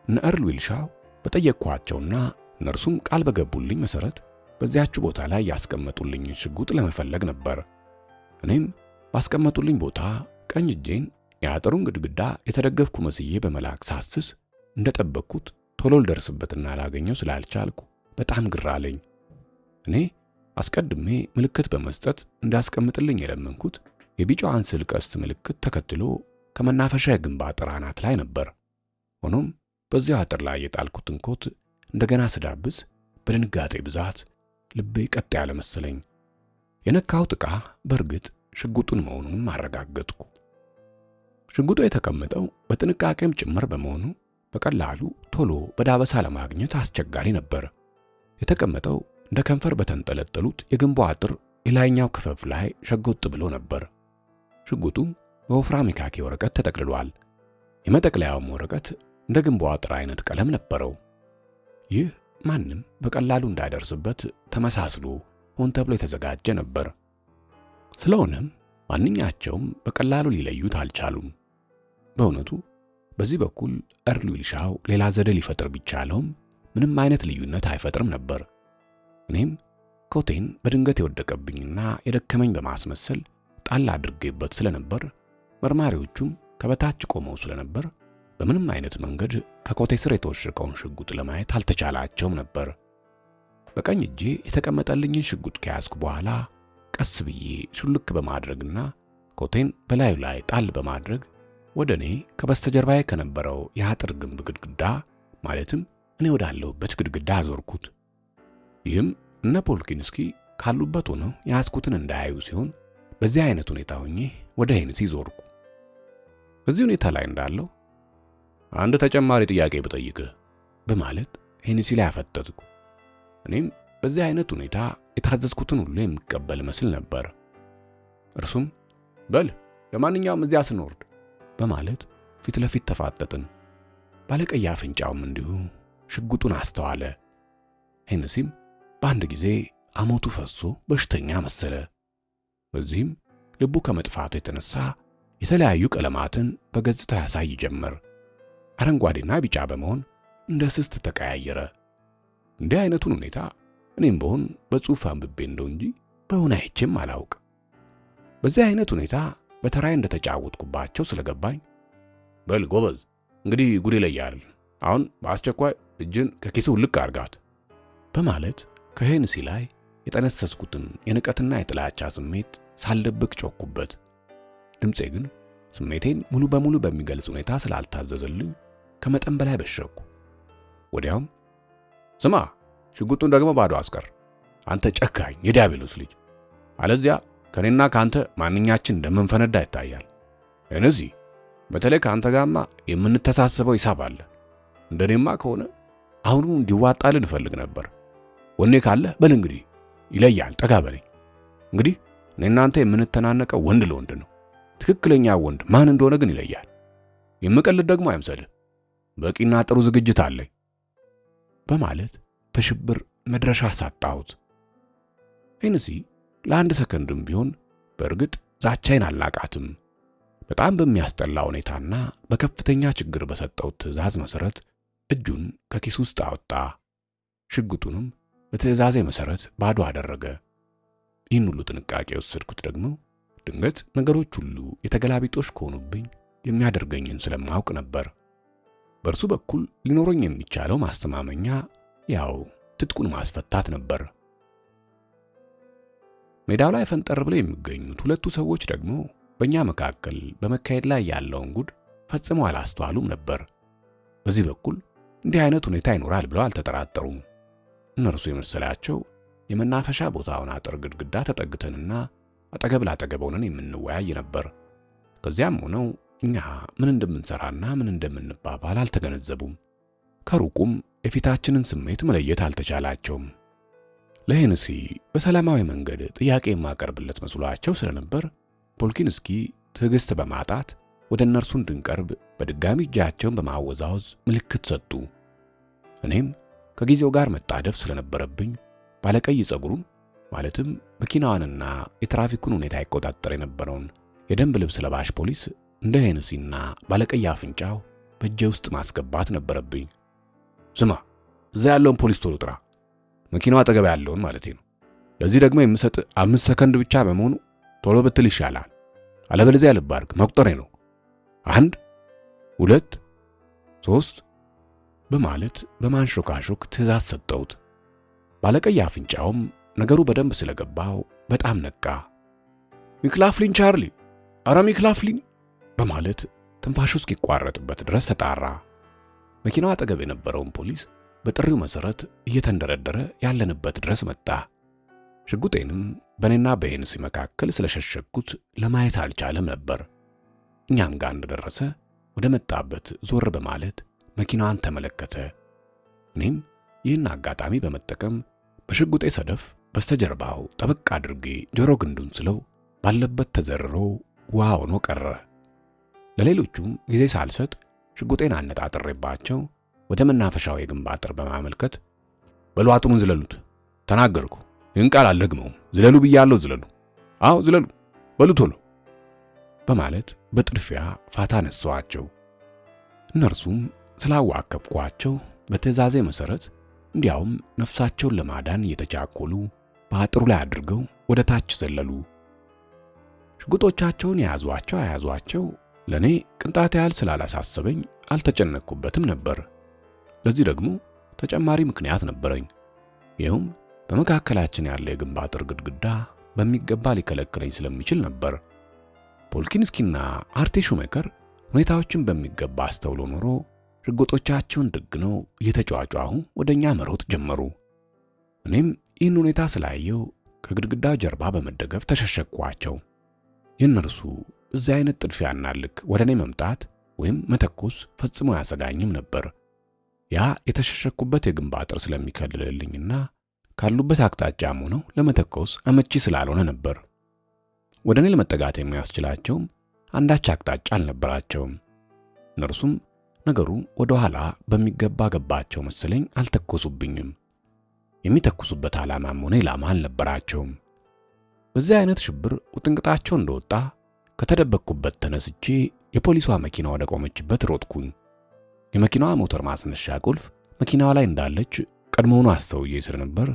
እነ ኤርል ዊልሻው በጠየቅኳቸውና እነርሱም ቃል በገቡልኝ መሰረት በዚያች ቦታ ላይ ያስቀመጡልኝ ሽጉጥ ለመፈለግ ነበር። እኔም ባስቀመጡልኝ ቦታ ቀኝ እጄን የአጥሩን ግድግዳ የተደገፍኩ መስዬ በመላክ ሳስስ እንደጠበቅኩት ቶሎ ልደርስበትና ላገኘው ስላልቻልኩ በጣም ግራ አለኝ። እኔ አስቀድሜ ምልክት በመስጠት እንዳስቀምጥልኝ የለመንኩት የቢጫዋን ስዕል ቀስት ምልክት ተከትሎ ከመናፈሻ የግንብ አጥር አናት ላይ ነበር። ሆኖም በዚያው አጥር ላይ የጣልኩትን ኮት እንደገና ስዳብስ በድንጋጤ ብዛት ልቤ ቀጥ ያለ መሰለኝ። የነካሁት ዕቃ በእርግጥ ሽጉጡን መሆኑን አረጋገጥኩ። ሽጉጡ የተቀመጠው በጥንቃቄም ጭምር በመሆኑ በቀላሉ ቶሎ በዳበሳ ለማግኘት አስቸጋሪ ነበር። የተቀመጠው እንደ ከንፈር በተንጠለጠሉት የግንቡ አጥር የላይኛው ክፈፍ ላይ ሸጎጥ ብሎ ነበር። ሽጉጡ በወፍራም የካኪ ወረቀት ተጠቅልሏል። የመጠቅለያውም ወረቀት እንደ ግንቡ አጥር አይነት ቀለም ነበረው። ይህ ማንም በቀላሉ እንዳይደርስበት ተመሳስሎ ሆን ተብሎ የተዘጋጀ ነበር። ስለሆነም ማንኛቸውም በቀላሉ ሊለዩት አልቻሉም። በእውነቱ በዚህ በኩል ኤርል ዊልሻው ሌላ ዘዴ ሊፈጥር ቢቻለውም ምንም አይነት ልዩነት አይፈጥርም ነበር። እኔም ኮቴን በድንገት የወደቀብኝና የደከመኝ በማስመሰል ጣል አድርጌበት ስለነበር መርማሪዎቹም ከበታች ቆመው ስለነበር በምንም አይነት መንገድ ከኮቴ ስር የተወሸቀውን ሽጉጥ ለማየት አልተቻላቸውም ነበር። በቀኝ እጄ የተቀመጠልኝን ሽጉጥ ከያዝኩ በኋላ ቀስ ብዬ ሹልክ በማድረግና ኮቴን በላዩ ላይ ጣል በማድረግ ወደ እኔ ከበስተጀርባዬ ከነበረው የአጥር ግንብ ግድግዳ ማለትም እኔ ወዳለሁበት ግድግዳ አዞርኩት። ይህም እነ ፖልኪንስኪ ካሉበት ሆነው ያስኩትን እንዳያዩ ሲሆን በዚህ አይነት ሁኔታ ሆኜ ወደ ሄንሲ ዞርኩ። በዚህ ሁኔታ ላይ እንዳለው አንድ ተጨማሪ ጥያቄ ብጠይቅህ በማለት ሄንሲ ላይ አፈጠጥኩ። እኔም በዚህ አይነት ሁኔታ የታዘዝኩትን ሁሉ የሚቀበል መስል ነበር። እርሱም በል ለማንኛውም እዚያ ስንወርድ በማለት ፊት ለፊት ተፋጠጥን። ባለቀይ አፍንጫውም እንዲሁ ሽጉጡን አስተዋለ። ሄንሲም በአንድ ጊዜ አሞቱ ፈሶ በሽተኛ መሰለ። በዚህም ልቡ ከመጥፋቱ የተነሳ የተለያዩ ቀለማትን በገጽታው ያሳይ ጀመር። አረንጓዴና ቢጫ በመሆን እንደ ስስት ተቀያየረ። እንዲህ አይነቱን ሁኔታ እኔም በሆን በጽሑፍ አንብቤ እንደው እንጂ በእውን አይቼም አላውቅ። በዚህ አይነት ሁኔታ በተራይ እንደተጫወትኩባቸው ስለገባኝ በል ጎበዝ፣ እንግዲህ ጉድ ይለያል። አሁን በአስቸኳይ እጅን ከኪሱ ልቅ አርጋት በማለት ከሄንሲ ላይ የጠነሰስኩትን የንቀትና የጥላቻ ስሜት ሳልደብቅ ጮኩበት። ድምፄ ግን ስሜቴን ሙሉ በሙሉ በሚገልጽ ሁኔታ ስላልታዘዘልኝ ከመጠን በላይ በሸኩ። ወዲያውም ስማ፣ ሽጉጡን ደግሞ ባዶ አስቀር፣ አንተ ጨካኝ የዲያብሎስ ልጅ፣ አለዚያ ከኔና ካንተ ማንኛችን እንደምንፈነዳ ይታያል። እነዚህ በተለይ ካንተ ጋማ የምንተሳሰበው ሂሳብ አለ። እንደኔማ ከሆነ አሁኑ እንዲዋጣልን እፈልግ ነበር። ወኔ ካለ በል እንግዲህ ይለያል። ጠጋ በለኝ። እንግዲህ እኔ እናንተ የምንተናነቀው ወንድ ለወንድ ነው። ትክክለኛ ወንድ ማን እንደሆነ ግን ይለያል። የምቀልድ ደግሞ አይምሰልህ። በቂና ጥሩ ዝግጅት አለኝ በማለት በሽብር መድረሻ ሳጣሁት። ሄንሲ ለአንድ ሰከንድም ቢሆን በእርግጥ ዛቻዬን አልናቃትም። በጣም በሚያስጠላ ሁኔታና በከፍተኛ ችግር በሰጠው ትዕዛዝ መሰረት እጁን ከኪስ ውስጥ አወጣ። ሽጉጡንም በትዕዛዜ መሰረት ባዶ አደረገ። ይህን ሁሉ ጥንቃቄ የወሰድኩት ደግሞ ድንገት ነገሮች ሁሉ የተገላቢጦሽ ከሆኑብኝ የሚያደርገኝን ስለማውቅ ነበር። በእርሱ በኩል ሊኖረኝ የሚቻለው ማስተማመኛ ያው ትጥቁን ማስፈታት ነበር። ሜዳው ላይ ፈንጠር ብለው የሚገኙት ሁለቱ ሰዎች ደግሞ በእኛ መካከል በመካሄድ ላይ ያለውን ጉድ ፈጽመው አላስተዋሉም ነበር። በዚህ በኩል እንዲህ አይነት ሁኔታ ይኖራል ብለው አልተጠራጠሩም። እነርሱ የመሰላቸው የመናፈሻ ቦታውን አጥር ግድግዳ ተጠግተንና አጠገብ ላጠገብ ሆነን የምንወያይ ነበር። ከዚያም ሆነው እኛ ምን እንደምንሰራና ምን እንደምንባባል አልተገነዘቡም። ከሩቁም የፊታችንን ስሜት መለየት አልተቻላቸውም። ለሄንሲ በሰላማዊ መንገድ ጥያቄ የማቀርብለት መስሏቸው ስለነበር ፖልኪንስኪ ትዕግስት በማጣት ወደ እነርሱ እንድንቀርብ በድጋሚ እጃቸውን በማወዛወዝ ምልክት ሰጡ። እኔም ከጊዜው ጋር መጣደፍ ስለነበረብኝ ባለቀይ ጸጉሩን ማለትም መኪናዋንና የትራፊኩን ሁኔታ ይቆጣጠር የነበረውን የደንብ ልብስ ለባሽ ፖሊስ እንደ ሄንሲና ባለቀይ አፍንጫው በእጄ ውስጥ ማስገባት ነበረብኝ። ስማ፣ እዛ ያለውን ፖሊስ ቶሎ ጥራ። መኪናዋ አጠገብ ያለውን ማለት ነው። ለዚህ ደግሞ የምሰጥ 5 ሰከንድ ብቻ በመሆኑ ቶሎ ብትል ይሻላል። አለበለዚያ ልብ አድርግ፣ መቁጠሬ ነው። 1 2 3 በማለት በማንሾካሾክ ትዕዛዝ ሰጠሁት። ባለቀይ አፍንጫውም ነገሩ በደንብ ስለገባው በጣም ነቃ። ሚክላፍሊን ቻርሊ፣ አረ ሚክላፍሊን በማለት ትንፋሹ እስኪቋረጥበት ድረስ ተጣራ። መኪናው አጠገብ የነበረውን ፖሊስ በጥሪው መሰረት እየተንደረደረ ያለንበት ድረስ መጣ። ሽጉጤንም በእኔና በሄንሲ መካከል ስለሸሸኩት ለማየት አልቻለም ነበር። እኛም ጋር እንደደረሰ ወደ መጣበት ዞር በማለት መኪናዋን ተመለከተ። እኔም ይህን አጋጣሚ በመጠቀም በሽጉጤ ሰደፍ በስተጀርባው ጠበቅ አድርጌ ጆሮ ግንዱን ስለው ባለበት ተዘርሮ ውሃ ሆኖ ቀረ። ለሌሎቹም ጊዜ ሳልሰጥ ሽጉጤን አነጣጥሬባቸው ወደ መናፈሻው የግንብ አጥር በማመልከት በሉ አጥሩን ዝለሉት፣ ተናገርኩ፣ ይህን ቃል አልደግመውም፣ ዝለሉ ብያለሁ፣ ዝለሉ፣ አዎ ዝለሉ፣ በሉ ቶሎ በማለት በጥድፊያ ፋታ ነሳዋቸው። እነርሱም ስላዋከብኳቸው በትዕዛዜ መሰረት እንዲያውም ነፍሳቸውን ለማዳን እየተቻኮሉ በአጥሩ ላይ አድርገው ወደ ታች ዘለሉ። ሽጉጦቻቸውን የያዟቸው ለኔ ቅንጣት ያህል ስላላሳሰበኝ አልተጨነቅኩበትም ነበር። ለዚህ ደግሞ ተጨማሪ ምክንያት ነበረኝ። ይኸውም በመካከላችን ያለ የግንብ አጥር ግድግዳ በሚገባ ሊከለክለኝ ስለሚችል ነበር። ፖልኪንስኪና አርቴ ሹሜከር ሁኔታዎችን በሚገባ አስተውሎ ኖሮ ሽጉጦቻቸውን ደግነው እየተጫጫሁ ወደኛ መሮጥ ጀመሩ። እኔም ይህን ሁኔታ ስላየው ከግድግዳው ጀርባ በመደገፍ ተሸሸኳቸው። የእነርሱ እዚህ አይነት ጥድፊያና ልክ ወደ እኔ መምጣት ወይም መተኮስ ፈጽሞ ያሰጋኝም ነበር። ያ የተሸሸኩበት የግንብ አጥር ስለሚከልልልኝና ካሉበት አቅጣጫም ሆነው ለመተኮስ አመቺ ስላልሆነ ነበር። ወደ እኔ ለመጠጋት የሚያስችላቸውም አንዳች አቅጣጫ አልነበራቸውም። እነርሱም ነገሩ ወደ ኋላ በሚገባ ገባቸው መሰለኝ አልተኮሱብኝም። የሚተኩሱበት ዓላማም ሆነ ኢላማ አልነበራቸውም። በዚህ አይነት ሽብር ውጥንቅጣቸው እንደወጣ ከተደበቅኩበት ተነስቼ የፖሊሷ መኪና ወደ ቆመችበት ሮጥኩኝ። የመኪናዋ ሞተር ማስነሻ ቁልፍ መኪናዋ ላይ እንዳለች ቀድሞውኑ አስተውዬ ስለነበር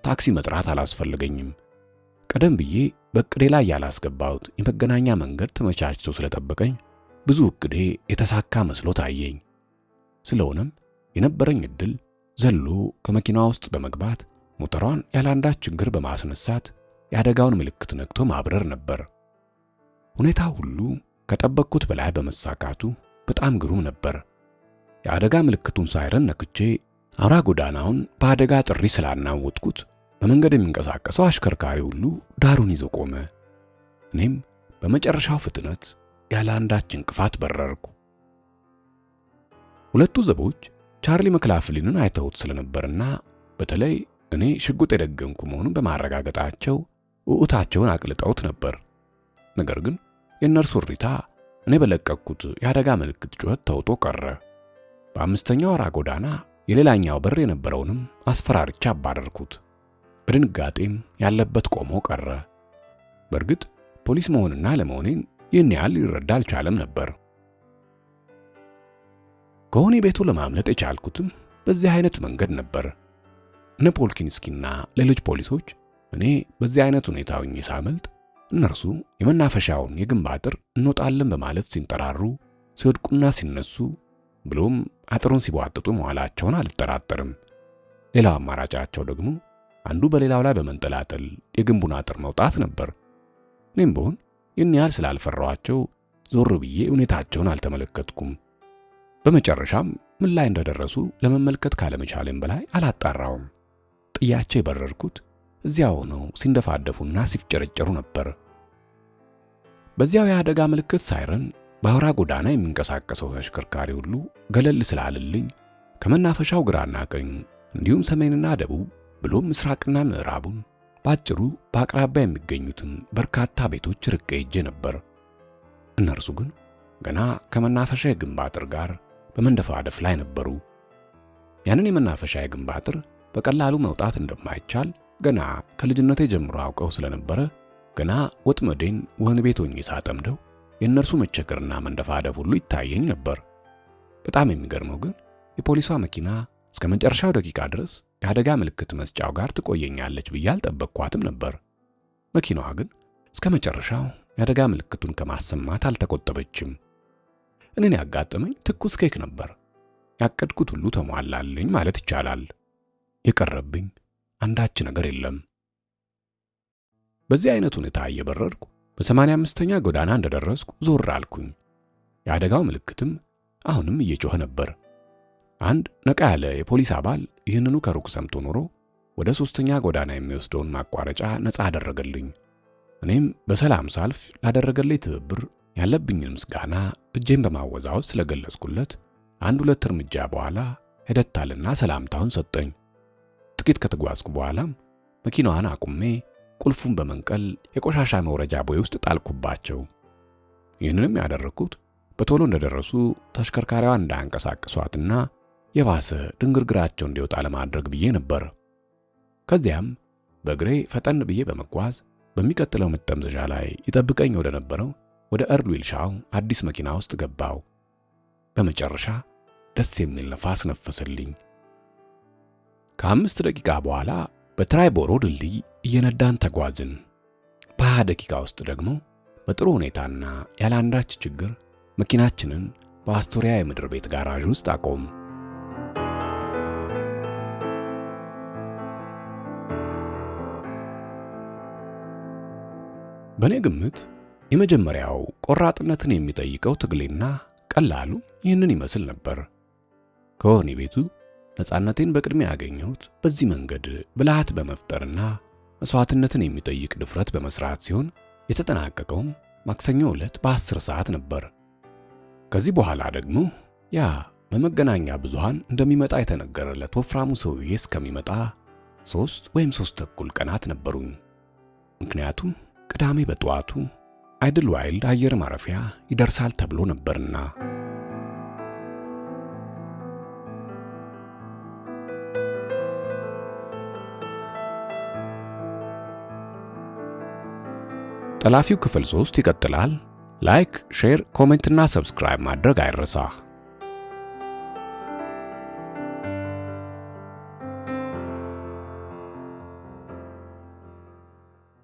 ታክሲ መጥራት አላስፈልገኝም። ቀደም ብዬ በእቅዴ ላይ ያላስገባሁት የመገናኛ መንገድ ተመቻችቶ ስለጠበቀኝ ብዙ እቅዴ የተሳካ መስሎ ታየኝ። ስለሆነም የነበረኝ ዕድል ዘሎ ከመኪናዋ ውስጥ በመግባት ሞተሯን ያላንዳች ችግር በማስነሳት የአደጋውን ምልክት ነክቶ ማብረር ነበር። ሁኔታው ሁሉ ከጠበቅኩት በላይ በመሳካቱ በጣም ግሩም ነበር። የአደጋ ምልክቱን ሳይረን ነክቼ አውራ ጎዳናውን በአደጋ ጥሪ ስላናወጥኩት በመንገድ የሚንቀሳቀሰው አሽከርካሪ ሁሉ ዳሩን ይዞ ቆመ። እኔም በመጨረሻው ፍጥነት ያለ አንዳች እንቅፋት በረርኩ። ሁለቱ ዘቦች ቻርሊ መክላፍሊንን አይተውት ስለነበርና በተለይ እኔ ሽጉጥ የደገንኩ መሆኑን በማረጋገጣቸው ውዑታቸውን አቅልጠውት ነበር። ነገር ግን የእነርሱ እሪታ እኔ በለቀቅኩት የአደጋ ምልክት ጩኸት ተውጦ ቀረ። በአምስተኛው አውራ ጎዳና የሌላኛው በር የነበረውንም አስፈራርቻ አባረርኩት። በድንጋጤም ያለበት ቆሞ ቀረ። በእርግጥ ፖሊስ መሆንና ለመሆኔን ይህን ያህል ሊረዳ አልቻለም ነበር። ከወህኒ ቤቱ ለማምለጥ የቻልኩትም በዚህ አይነት መንገድ ነበር። እነ ፖልኪንስኪና ሌሎች ፖሊሶች እኔ በዚህ አይነት ሁኔታ ሆኜ ሳመልጥ፣ እነርሱ የመናፈሻውን የግንብ አጥር እንወጣለን በማለት ሲንጠራሩ፣ ሲወድቁና ሲነሱ ብሎም አጥሩን ሲቧጥጡ መዋላቸውን አልጠራጠርም። ሌላው አማራጫቸው ደግሞ አንዱ በሌላው ላይ በመንጠላጠል የግንቡን አጥር መውጣት ነበር። እኔም ብሆን ይህን ያህል ስላልፈራኋቸው ዞር ብዬ ሁኔታቸውን አልተመለከትኩም። በመጨረሻም ምን ላይ እንደደረሱ ለመመልከት ካለመቻሌም በላይ አላጣራውም። ጥያቸው የበረርኩት እዚያው ሆነው ሲንደፋደፉና ሲፍጨረጨሩ ነበር። በዚያው የአደጋ ምልክት ሳይረን በአውራ ጎዳና የሚንቀሳቀሰው ተሽከርካሪ ሁሉ ገለል ስላለልኝ ከመናፈሻው ግራና ቀኝ እንዲሁም ሰሜንና ደቡብ ብሎም ምስራቅና ምዕራቡን ባጭሩ በአቅራቢያ የሚገኙትን በርካታ ቤቶች ርቄ ሄጄ ነበር። እነርሱ ግን ገና ከመናፈሻ የግንብ አጥር ጋር በመንደፋደፍ ላይ ነበሩ። ያንን የመናፈሻ የግንብ አጥር በቀላሉ መውጣት እንደማይቻል ገና ከልጅነቴ ጀምሮ አውቀው ስለነበረ ገና ወጥመዴን ወህኒ ቤት ሆኜ ሳጠምደው የእነርሱ መቸገርና መንደፋደፍ ሁሉ ይታየኝ ነበር። በጣም የሚገርመው ግን የፖሊሷ መኪና እስከ መጨረሻው ደቂቃ ድረስ የአደጋ ምልክት መስጫው ጋር ትቆየኛለች ብዬ አልጠበቅኳትም ነበር። መኪናዋ ግን እስከ መጨረሻው የአደጋ ምልክቱን ከማሰማት አልተቆጠበችም። እኔን ያጋጠመኝ ትኩስ ኬክ ነበር። ያቀድኩት ሁሉ ተሟላልኝ ማለት ይቻላል። የቀረብኝ አንዳች ነገር የለም። በዚህ አይነት ሁኔታ እየበረርኩ በ85ኛ ጎዳና እንደደረስኩ ዞር አልኩኝ። የአደጋው ምልክትም አሁንም እየጮኸ ነበር። አንድ ነቃ ያለ የፖሊስ አባል ይህንኑ ከሩቅ ሰምቶ ኖሮ ወደ 3ኛ ጎዳና የሚወስደውን ማቋረጫ ነፃ አደረገልኝ። እኔም በሰላም ሳልፍ ላደረገልኝ ትብብር ያለብኝን ምስጋና እጄን በማወዛወዝ ስለገለጽኩለት 1-2 እርምጃ በኋላ ሄደታልና ሰላምታውን ሰጠኝ። ጥቂት ከተጓዝኩ በኋላም መኪናዋን አቁሜ ቁልፉን በመንቀል የቆሻሻ መውረጃ ቦይ ውስጥ ጣልኩባቸው። ይህንንም ያደረኩት በቶሎ እንደደረሱ ተሽከርካሪዋን እንዳያንቀሳቅሷትና የባሰ ድንግርግራቸው እንዲወጣ ለማድረግ ብዬ ነበር። ከዚያም በእግሬ ፈጠን ብዬ በመጓዝ በሚቀጥለው መጠምዘዣ ላይ ይጠብቀኝ ወደ ነበረው ወደ እርልዊልሻው አዲስ መኪና ውስጥ ገባው። በመጨረሻ ደስ የሚል ነፋስ ነፈሰልኝ። ከ5 ደቂቃ በኋላ በትራይቦሮ ድልድይ እየነዳን ተጓዝን። በ20 ደቂቃ ውስጥ ደግሞ በጥሩ ሁኔታና ያለ አንዳች ችግር መኪናችንን በአስቶሪያ የምድር ቤት ጋራዥ ውስጥ አቆም። በእኔ ግምት የመጀመሪያው ቆራጥነትን የሚጠይቀው ትግሌና ቀላሉ ይህንን ይመስል ነበር። ከወህኒ ቤቱ ነፃነቴን በቅድሚያ ያገኘሁት በዚህ መንገድ ብልሃት በመፍጠርና መስዋዕትነትን የሚጠይቅ ድፍረት በመስራት ሲሆን የተጠናቀቀውም ማክሰኞ ዕለት በ10 ሰዓት ነበር። ከዚህ በኋላ ደግሞ ያ በመገናኛ ብዙሃን እንደሚመጣ የተነገረለት ወፍራሙ ሰውዬ እስከሚመጣ 3 ወይም 3 ተኩል ቀናት ነበሩኝ። ምክንያቱም ቅዳሜ በጠዋቱ አይድልዋይልድ አየር ማረፊያ ይደርሳል ተብሎ ነበርና። ጠላፊው ክፍል 3 ይቀጥላል። ላይክ፣ ሼር፣ ኮሜንትና ሰብስክራይብ ማድረግ አይረሳ።